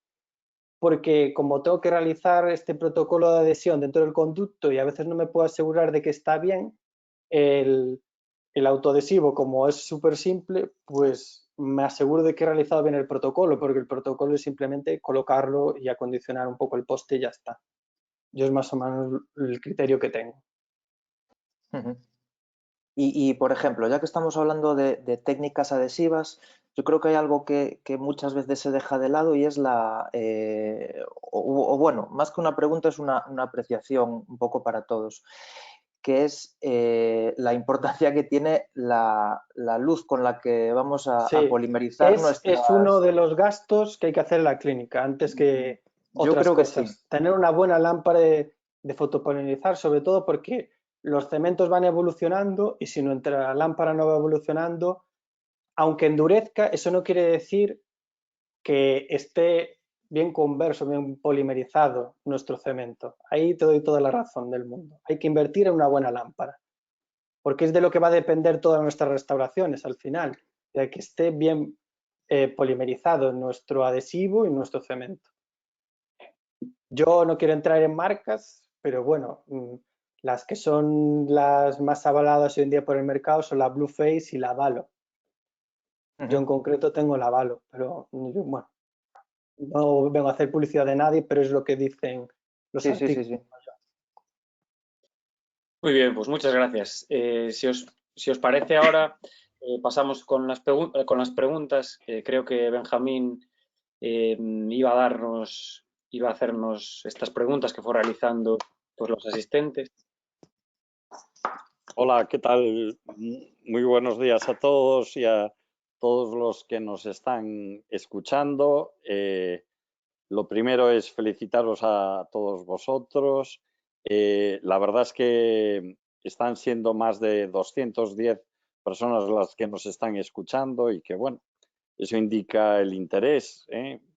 porque como tengo que realizar este protocolo de adhesión dentro del conducto y a veces no me puedo asegurar de que está bien, el, el autoadhesivo, como es súper simple, pues me aseguro de que he realizado bien el protocolo, porque el protocolo es simplemente colocarlo y acondicionar un poco el poste y ya está. Yo es más o menos el criterio que tengo. Uh-huh. Por ejemplo, ya que estamos hablando de técnicas adhesivas, yo creo que hay algo que muchas veces se deja de lado, y es bueno, más que una pregunta, es una apreciación un poco para todos, que es la importancia que tiene la luz con la que vamos a Sí, polimerizar es uno nuestras... de los gastos que hay que hacer en la clínica antes que Yo otras creo que sí. cosas. Tener una buena lámpara de fotopolinizar, sobre todo porque los cementos van evolucionando y si nuestra lámpara no va evolucionando, aunque endurezca, eso no quiere decir que esté bien converso, bien polimerizado nuestro cemento. Ahí te doy toda la razón del mundo. Hay que invertir en una buena lámpara, porque es de lo que va a depender todas nuestras restauraciones al final, de que esté bien polimerizado nuestro adhesivo y nuestro cemento. Yo no quiero entrar en marcas, pero bueno, las que son las más avaladas hoy en día por el mercado son la Blueface y la Valo. Yo en concreto tengo la Valo, pero bueno, no vengo a hacer publicidad de nadie, pero es lo que dicen los Sí, sí, sí, artículos. sí. Muy bien, pues muchas gracias. Si os parece ahora, pasamos con las preguntas. Creo que Benjamín iba a hacernos estas preguntas que fue realizando pues, los asistentes. Hola, ¿qué tal? Muy buenos días a todos y a todos los que nos están escuchando. Lo primero es felicitaros a todos vosotros. La verdad es que están siendo más de 210 personas las que nos están escuchando y que, bueno, eso indica el interés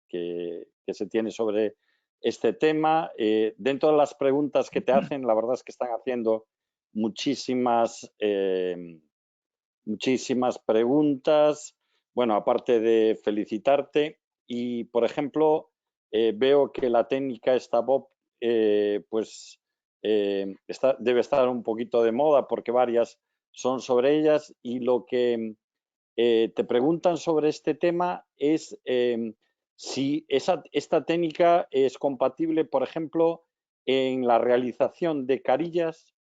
que se tiene sobre este tema. Dentro de las preguntas que te hacen, la verdad es que están haciendo muchísimas muchísimas preguntas. Bueno, aparte de felicitarte y, por ejemplo, veo que la técnica esta Bob, pues debe estar un poquito de moda porque varias son sobre ellas y lo que te preguntan sobre este tema es si esta técnica es compatible, por ejemplo, en la realización de carillas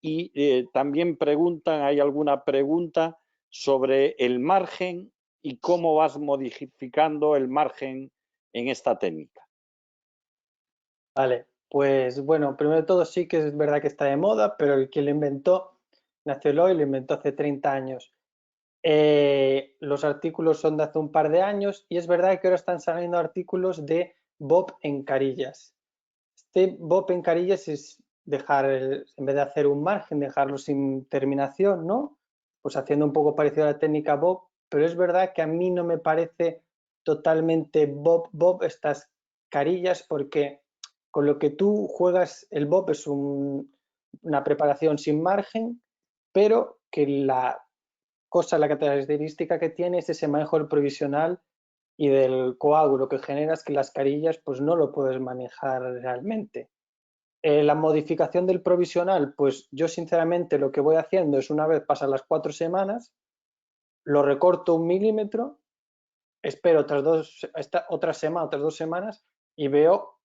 y también preguntan, hay alguna pregunta sobre el margen y cómo vas modificando el margen en esta técnica. Vale, pues bueno, primero de todo sí que es verdad que está de moda, pero el que lo inventó, nació hoy, lo inventó hace 30 años. Los artículos son de hace un par de años y es verdad que ahora están saliendo artículos de bob en carillas. Este bob en carillas es dejar, en vez de hacer un margen, dejarlo sin terminación, ¿no? Pues haciendo un poco parecido a la técnica bob, pero es verdad que a mí no me parece totalmente bob estas carillas porque con lo que tú juegas el bob es una preparación sin margen, pero que la característica que tiene es ese manejo del provisional y del coágulo que generas que las carillas pues no lo puedes manejar realmente. La modificación del provisional, pues yo sinceramente lo que voy haciendo es una vez pasan las 4 semanas, lo recorto 1 milímetro, espero otras 2 semanas y veo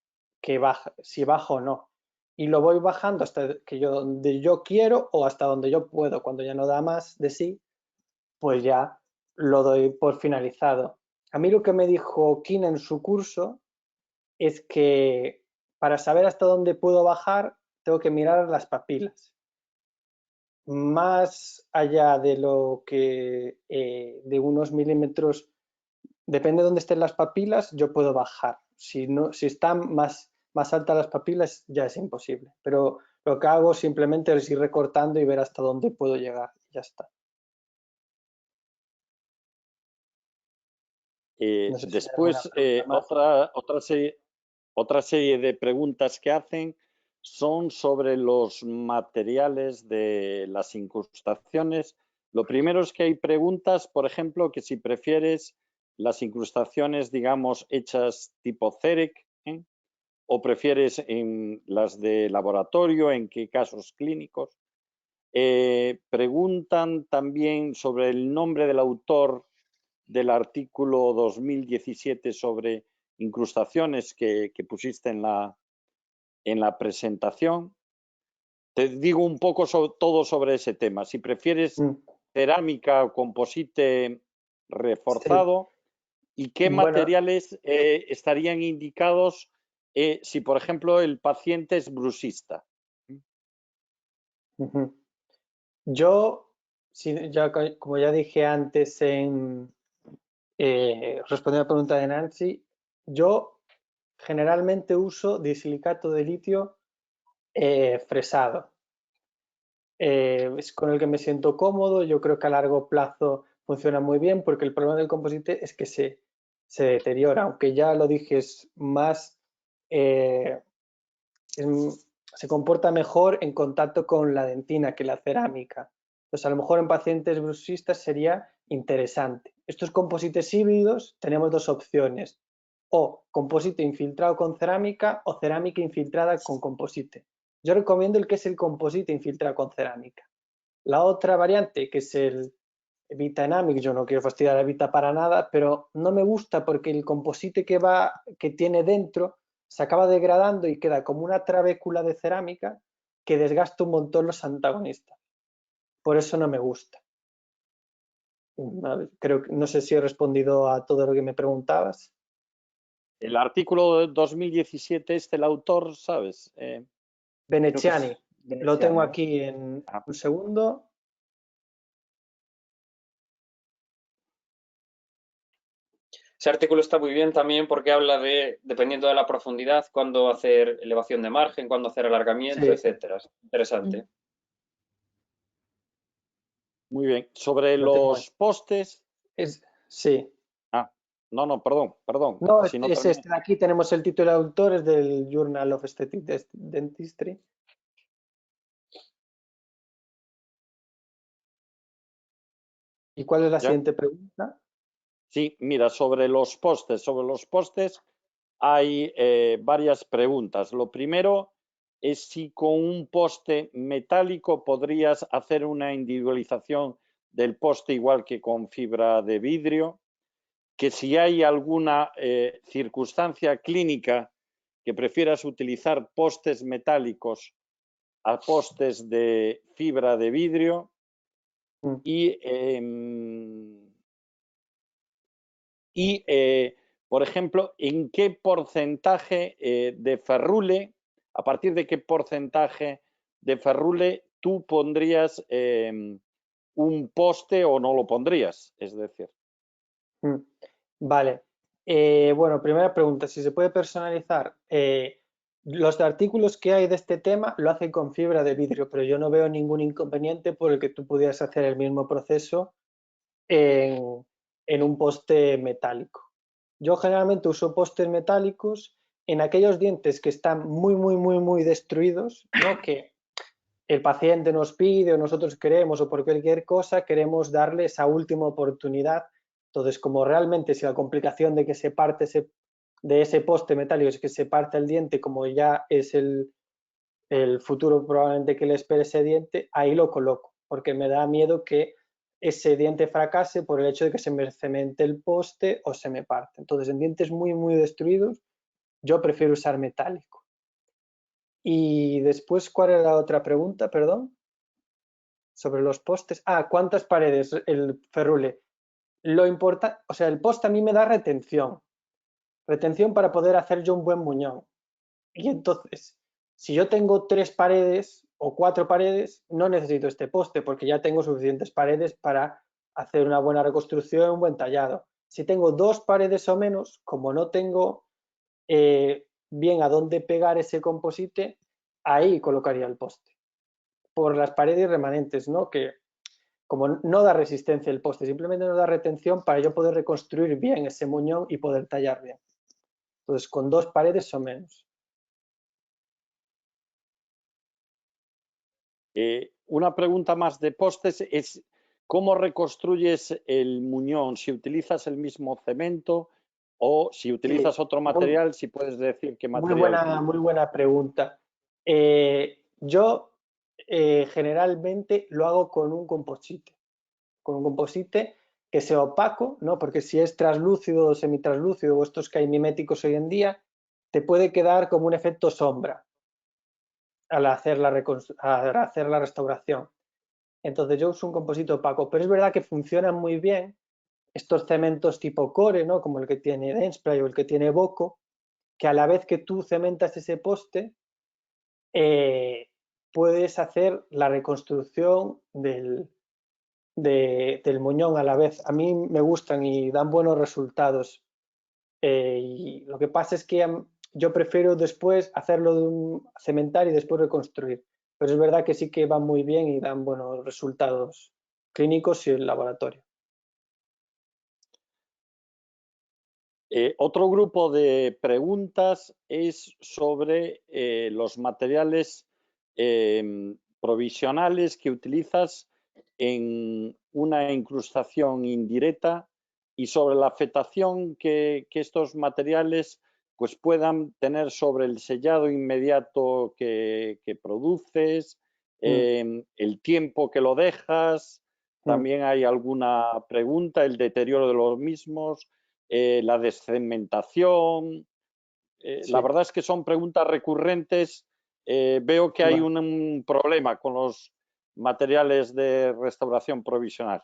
que baja, si baja o no. Y lo voy bajando hasta donde yo quiero o hasta donde yo puedo. Cuando ya no da más de sí, pues ya lo doy por finalizado. A mí lo que me dijo Kina en su curso es que para saber hasta dónde puedo bajar tengo que mirar las papilas. Más allá de lo que de unos milímetros, depende de dónde estén las papilas, yo puedo bajar. Si están más altas las papilas ya es imposible. Pero lo que hago simplemente es ir recortando y ver hasta dónde puedo llegar. Ya está. No sé si Después, otra serie de preguntas que hacen son sobre los materiales de las incrustaciones. Lo primero es que hay preguntas, por ejemplo, que si prefieres las incrustaciones, digamos, hechas tipo CEREC, o prefieres en las de laboratorio, en qué casos clínicos. Preguntan también sobre el nombre del autor del artículo 2017 sobre incrustaciones que pusiste en la presentación. Te digo un poco todo sobre ese tema. Si prefieres cerámica o composite reforzado, sí. ¿Y qué materiales estarían indicados si, por ejemplo, el paciente es brusista? Yo, como ya dije antes respondiendo a la pregunta de Nancy, yo generalmente uso disilicato de litio fresado. Es con el que me siento cómodo, yo creo que a largo plazo funciona muy bien porque el problema del composite es que se deteriora, aunque ya lo dije, es más, se comporta mejor en contacto con la dentina que la cerámica. Entonces, a lo mejor en pacientes bruxistas sería interesante. Estos composites híbridos tenemos dos opciones, o composite infiltrado con cerámica o cerámica infiltrada con composite. Yo recomiendo el que es el composite infiltrado con cerámica. La otra variante, que es el Vitanamic, yo no quiero fastidiar a Vita para nada, pero no me gusta porque el composite que tiene dentro se acaba degradando y queda como una trabécula de cerámica que desgasta un montón los antagonistas. Por eso no me gusta. No sé si he respondido a todo lo que me preguntabas. El artículo de 2017 el autor, ¿sabes? Veneciani. Lo tengo aquí en un segundo. Ese artículo está muy bien también porque habla de, dependiendo de la profundidad, cuándo hacer elevación de margen, cuándo hacer alargamiento, etcétera. Interesante. Muy bien. Sobre los postes. Sí. No, perdón. No, si no aquí tenemos el título de autor, es del Journal of Aesthetic Dentistry. ¿Y cuál es la ¿Ya? siguiente pregunta? Sí, mira, sobre los postes. Sobre los postes hay varias preguntas. Lo primero es si con un poste metálico podrías hacer una individualización del poste igual que con fibra de vidrio, que si hay alguna circunstancia clínica que prefieras utilizar postes metálicos a postes de fibra de vidrio y por ejemplo, ¿en qué porcentaje de ferrule, a partir de qué porcentaje de ferrule tú pondrías un poste o no lo pondrías? Es decir. Vale. Bueno, primera pregunta, si se puede personalizar. Los artículos que hay de este tema lo hacen con fibra de vidrio, pero yo no veo ningún inconveniente por el que tú pudieras hacer el mismo proceso en un poste metálico. Yo generalmente uso postes metálicos en aquellos dientes que están muy destruidos, ¿no? Que el paciente nos pide o nosotros queremos o por cualquier cosa queremos darle esa última oportunidad. Entonces, como realmente si la complicación de que se parte de ese poste metálico es que se parte el diente, como ya es el futuro probablemente que le espere ese diente, ahí lo coloco, porque me da miedo que ese diente fracase por el hecho de que se me cemente el poste o se me parte. Entonces, en dientes muy destruidos, yo prefiero usar metálico. Y después, ¿cuál era la otra pregunta? Perdón. Sobre los postes. Ah, ¿cuántas paredes el ferrule? Lo importante, o sea, el poste a mí me da retención. Retención para poder hacer yo un buen muñón. Y entonces, si yo tengo 3 paredes o 4 paredes, no necesito este poste porque ya tengo suficientes paredes para hacer una buena reconstrucción, un buen tallado. Si tengo 2 paredes o menos, como no tengo bien a dónde pegar ese composite, ahí colocaría el poste. Por las paredes remanentes, ¿no? Que como no da resistencia el poste, simplemente no da retención para yo poder reconstruir bien ese muñón y poder tallar bien. Entonces, con 2 paredes o menos. Una pregunta más de postes es ¿cómo reconstruyes el muñón? Si utilizas el mismo cemento o si utilizas otro material, si puedes decir qué material utilizas. Muy buena pregunta. Yo generalmente lo hago con un composite que sea opaco, ¿no? Porque si es translúcido o semitranslúcido o estos que hay miméticos hoy en día, te puede quedar como un efecto sombra al hacer la restauración. Entonces yo uso un composite opaco, pero es verdad que funcionan muy bien estos cementos tipo core, ¿no? Como el que tiene Dentsply o el que tiene Boco, que a la vez que tú cementas ese poste, puedes hacer la reconstrucción del muñón a la vez. A mí me gustan y dan buenos resultados. Y lo que pasa es que yo prefiero después hacerlo de un cementar y después reconstruir. Pero es verdad que sí que van muy bien y dan buenos resultados clínicos y en laboratorio. Otro grupo de preguntas es sobre los materiales provisionales que utilizas en una incrustación indirecta y sobre la afectación que estos materiales pues, puedan tener sobre el sellado inmediato que produces, el tiempo que lo dejas. También hay alguna pregunta, el deterioro de los mismos. La descementación. Sí. La verdad es que son preguntas recurrentes. Veo que hay un problema con los materiales de restauración provisional.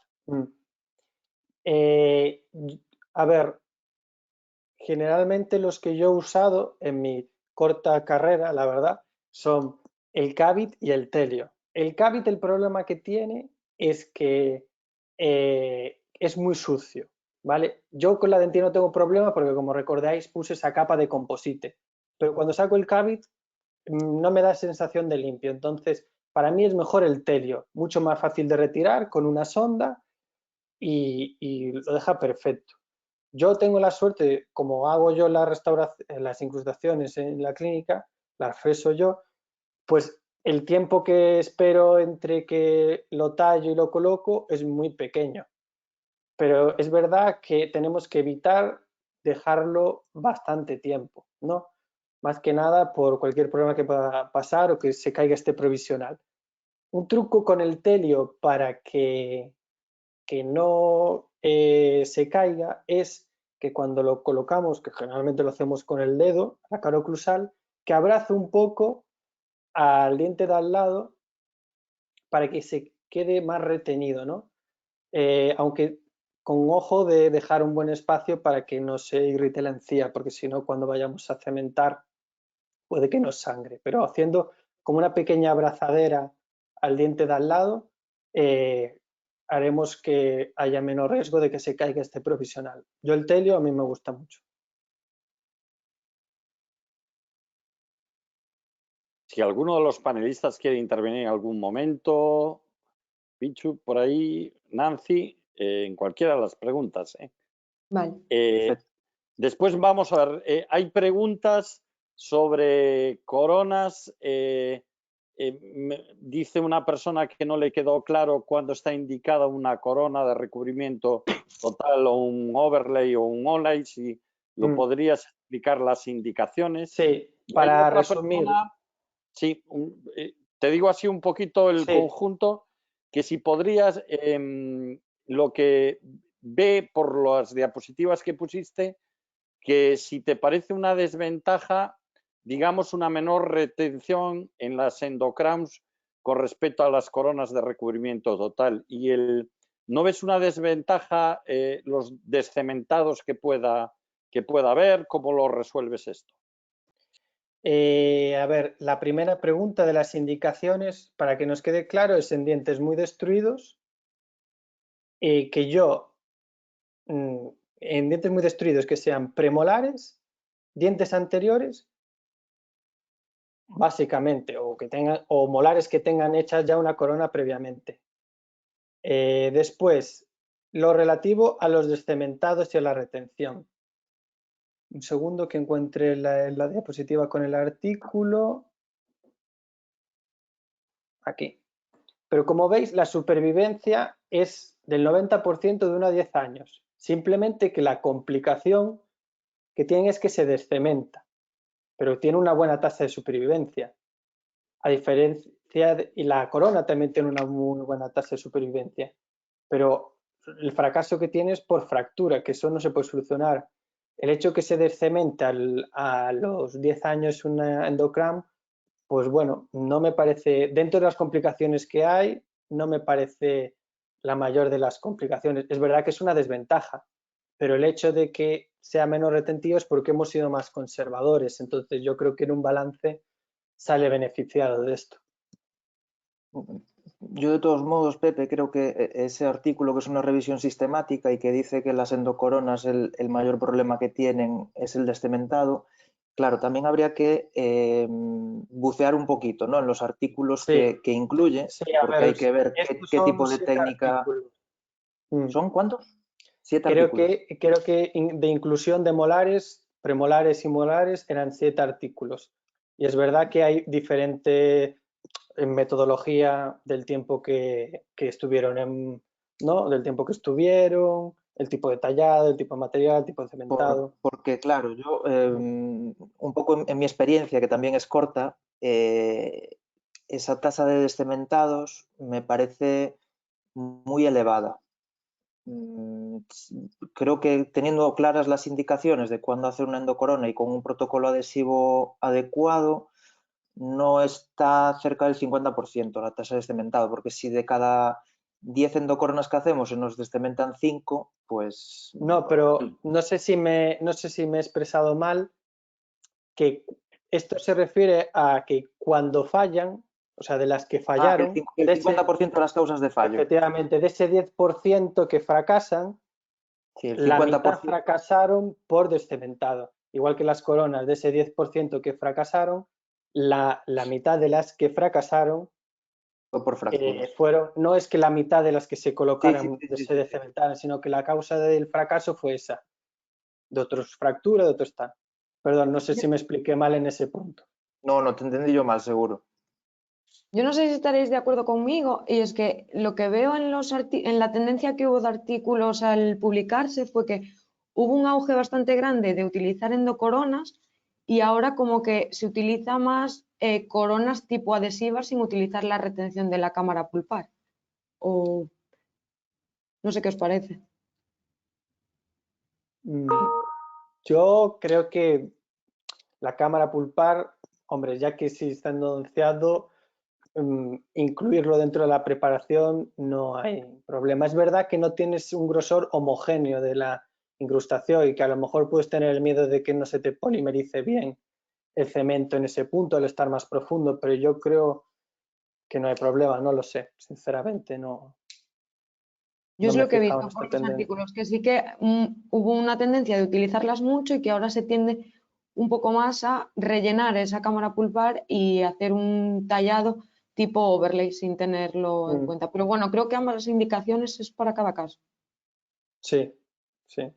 A ver, generalmente los que yo he usado en mi corta carrera, la verdad, son el Cavit y el Telio. El Cavit, el problema que tiene es que es muy sucio, ¿vale? Yo con la Dentía no tengo problema porque, como recordáis, puse esa capa de composite, pero cuando saco el Cavit no me da sensación de limpio. Entonces, para mí es mejor el Telio, mucho más fácil de retirar con una sonda y lo deja perfecto. Yo tengo la suerte, como hago yo las incrustaciones en la clínica, las freso yo, pues el tiempo que espero entre que lo tallo y lo coloco es muy pequeño. pero es verdad que tenemos que evitar dejarlo bastante tiempo, ¿no? Más que nada por cualquier problema que pueda pasar o que se caiga este provisional. Un truco con el telio para que no se caiga es que cuando lo colocamos, que generalmente lo hacemos con el dedo, la cara oclusal, que abrace un poco al diente de al lado para que se quede más retenido, ¿no? Aunque con ojo de dejar un buen espacio para que no se irrite la encía, porque si no, cuando vayamos a cementar puede que nos sangre. Pero haciendo como una pequeña abrazadera al diente de al lado, haremos que haya menos riesgo de que se caiga este provisional. Yo el telio a mí me gusta mucho. Si alguno de los panelistas quiere intervenir en algún momento, Pichu, por ahí, Nancy, en cualquiera de las preguntas. Vale. Después vamos a ver, hay preguntas sobre coronas. Dice una persona que no le quedó claro cuándo está indicada una corona de recubrimiento total o un overlay o un onlay, si lo podrías explicar las indicaciones. Sí, para resumir. Sí, te digo así un poquito el conjunto, que si podrías, lo que ve por las diapositivas que pusiste, que si te parece una desventaja, digamos una menor retención en las endocrowns con respecto a las coronas de recubrimiento total. Y ¿no ves una desventaja los descementados que pueda haber? ¿Cómo lo resuelves esto? A ver, la primera pregunta de las indicaciones, para que nos quede claro, es en dientes muy destruidos, que yo, en dientes muy destruidos que sean premolares, dientes anteriores, básicamente, o que tengan, o molares que tengan hecha ya una corona previamente. Después, lo relativo a los descementados y a la retención. Un segundo que encuentre la diapositiva con el artículo. Aquí. Pero como veis, la supervivencia es del 90% de 1 a 10 años. Simplemente que la complicación que tiene es que se descementa, pero tiene una buena tasa de supervivencia. A diferencia y la corona también tiene una muy buena tasa de supervivencia, pero el fracaso que tiene es por fractura, que eso no se puede solucionar. El hecho que se descemente a los 10 años una endocram, pues bueno, no me parece, dentro de las complicaciones que hay, no me parece la mayor de las complicaciones. Es verdad que es una desventaja, pero el hecho de que sea menos retentivo es porque hemos sido más conservadores. Entonces yo creo que en un balance sale beneficiado de esto. Yo de todos modos, Pepe, creo que ese artículo, que es una revisión sistemática y que dice que las endocoronas el mayor problema que tienen es el descementado, claro, también habría que bucear un poquito, ¿no?, en los artículos que incluye, porque hay que ver qué tipo de técnica... ¿Son cuántos? 7 artículos. Creo que de inclusión de molares, premolares y molares eran 7 artículos. Y es verdad que hay diferente metodología del tiempo que estuvieron, ¿no? Del tiempo que estuvieron, el tipo de tallado, el tipo de material, el tipo de cementado. Porque, claro, yo, un poco en mi experiencia, que también es corta, esa tasa de descementados me parece muy elevada. Creo que teniendo claras las indicaciones de cuándo hacer una endocorona y con un protocolo adhesivo adecuado, no está cerca del 50% la tasa de descementado, porque si de cada 10 endocoronas que hacemos se nos descementan 5, pues... No, pero no sé si me he expresado mal, que esto se refiere a que cuando fallan, o sea, de las que fallaron... el 50% de las causas de fallo. Efectivamente, de ese 10% que fracasan, sí, la mitad fracasaron por descementado. Igual que las coronas, de ese 10% que fracasaron, la mitad de las que fracasaron por fracturas. Fueron, no es que la mitad de las que se colocaran se descementaran, sino que la causa del fracaso fue esa. De otros fractura, de otros tal. Perdón, no sé si me expliqué mal en ese punto. No, te entendí yo mal, seguro. Yo no sé si estaréis de acuerdo conmigo, y es que lo que veo en la tendencia que hubo de artículos al publicarse fue que hubo un auge bastante grande de utilizar endocoronas y ahora como que se utiliza más coronas tipo adhesivas sin utilizar la retención de la cámara pulpar. O no sé qué os parece. Yo creo que la cámara pulpar, hombre, ya que sí está enunciado, incluirlo dentro de la preparación no hay problema. Es verdad que no tienes un grosor homogéneo de la incrustación y que a lo mejor puedes tener el miedo de que no se te polimerice bien el cemento en ese punto al estar más profundo, pero yo creo que no hay problema, no lo sé, sinceramente no. Yo No es me he lo que he fijado visto en esta por los tendencia. artículos, que sí que hubo una tendencia de utilizarlas mucho y que ahora se tiende un poco más a rellenar esa cámara pulpar y hacer un tallado tipo overlay sin tenerlo en cuenta. Pero bueno, creo que ambas las indicaciones es para cada caso. Sí, sí.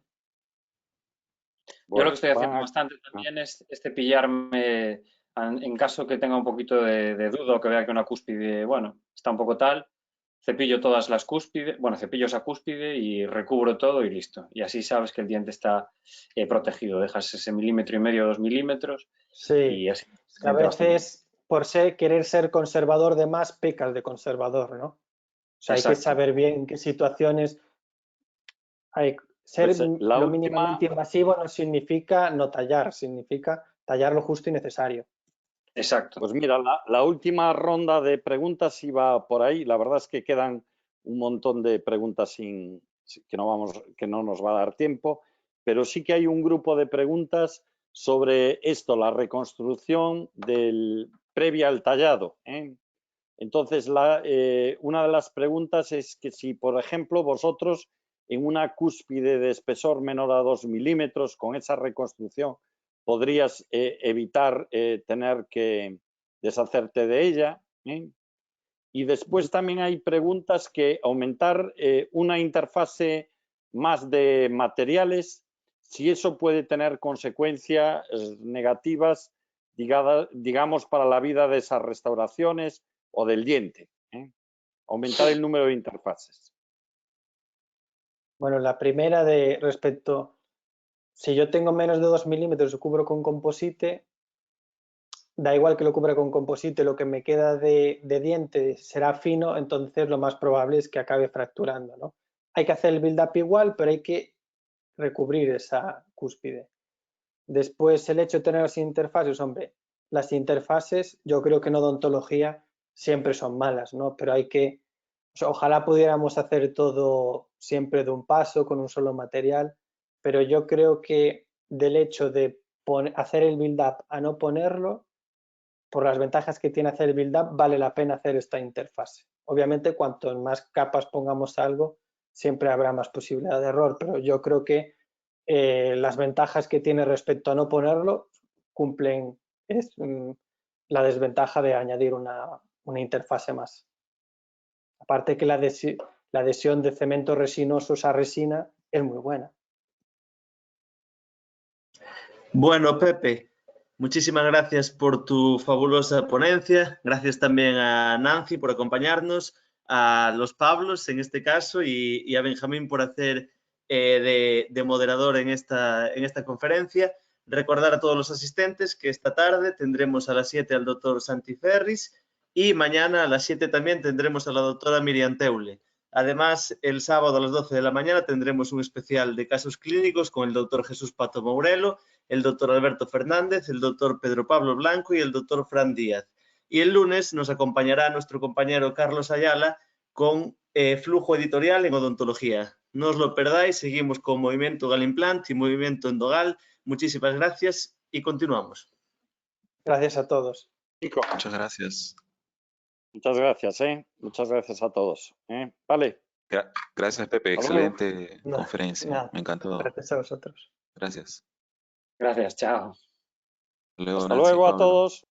Yo lo Bueno, que estoy haciendo bastante también es cepillarme en caso que tenga un poquito de duda o que vea que una cúspide, bueno, está un poco tal, cepillo todas las cúspides, bueno, cepillo esa cúspide y recubro todo y listo. Y así sabes que el diente está protegido. Dejas ese 1,5 mm, 2 milímetros Sí, y así es que a veces por querer ser conservador de más, pecas de conservador, ¿no? O sea, hay que Exacto. saber bien en qué situaciones ser pues la lo última, mínimamente invasivo no significa no tallar, significa tallar lo justo y necesario. Exacto. pues mira, la última ronda de preguntas iba por ahí. La verdad es que quedan un montón de preguntas que no nos va a dar tiempo, pero sí que hay un grupo de preguntas sobre esto, la reconstrucción previa al tallado, ¿eh? Entonces, una de las preguntas es que si, por ejemplo, vosotros en una cúspide de espesor menor a 2 milímetros, con esa reconstrucción, podrías evitar tener que deshacerte de ella, ¿eh? Y después también hay preguntas que aumentar una interfase más de materiales, si eso puede tener consecuencias negativas, digamos, para la vida de esas restauraciones o del diente, ¿eh? Aumentar el número de interfaces. Bueno, la primera de respecto, si yo tengo menos de 2 milímetros y cubro con composite, da igual que lo cubra con composite, lo que me queda de diente será fino, entonces lo más probable es que acabe fracturando, ¿no? Hay que hacer el build-up igual, pero hay que recubrir esa cúspide. Después, el hecho de tener las interfaces, hombre, las interfaces, yo creo que en odontología siempre son malas, ¿no? Pero hay que, o sea, ojalá pudiéramos hacer todo siempre de un paso, con un solo material, pero yo creo que del hecho de hacer el build-up a no ponerlo, por las ventajas que tiene hacer el build-up, vale la pena hacer esta interfase. Obviamente, cuanto más capas pongamos algo, siempre habrá más posibilidad de error, pero yo creo que las ventajas que tiene respecto a no ponerlo cumplen la desventaja de añadir una interfase más. Aparte que la adhesión de cementos resinosos a resina es muy buena. Bueno, Pepe, muchísimas gracias por tu fabulosa ponencia. Gracias también a Nancy por acompañarnos, a los Pablos en este caso y a Benjamín por hacer de moderador en esta conferencia. Recordar a todos los asistentes que esta tarde tendremos a las 7 al doctor Santi Ferris y mañana a las 7 también tendremos a la doctora Miriam Teule. Además, el sábado a las 12 de la mañana tendremos un especial de casos clínicos con el doctor Jesús Pato Mourelo, el doctor Alberto Fernández, el doctor Pedro Pablo Blanco y el doctor Fran Díaz. Y el lunes nos acompañará nuestro compañero Carlos Ayala con flujo editorial en odontología. No os lo perdáis, seguimos con Movimiento Galimplant y Movimiento Endogal. Muchísimas gracias y continuamos. Gracias a todos. Muchas gracias. Muchas gracias, muchas gracias a todos. Vale. Gracias, Pepe. Hasta luego. Excelente conferencia. Me encantó. Gracias a vosotros. Gracias. Gracias, chao. Luego, Hasta Nancy, luego a Pablo. todos.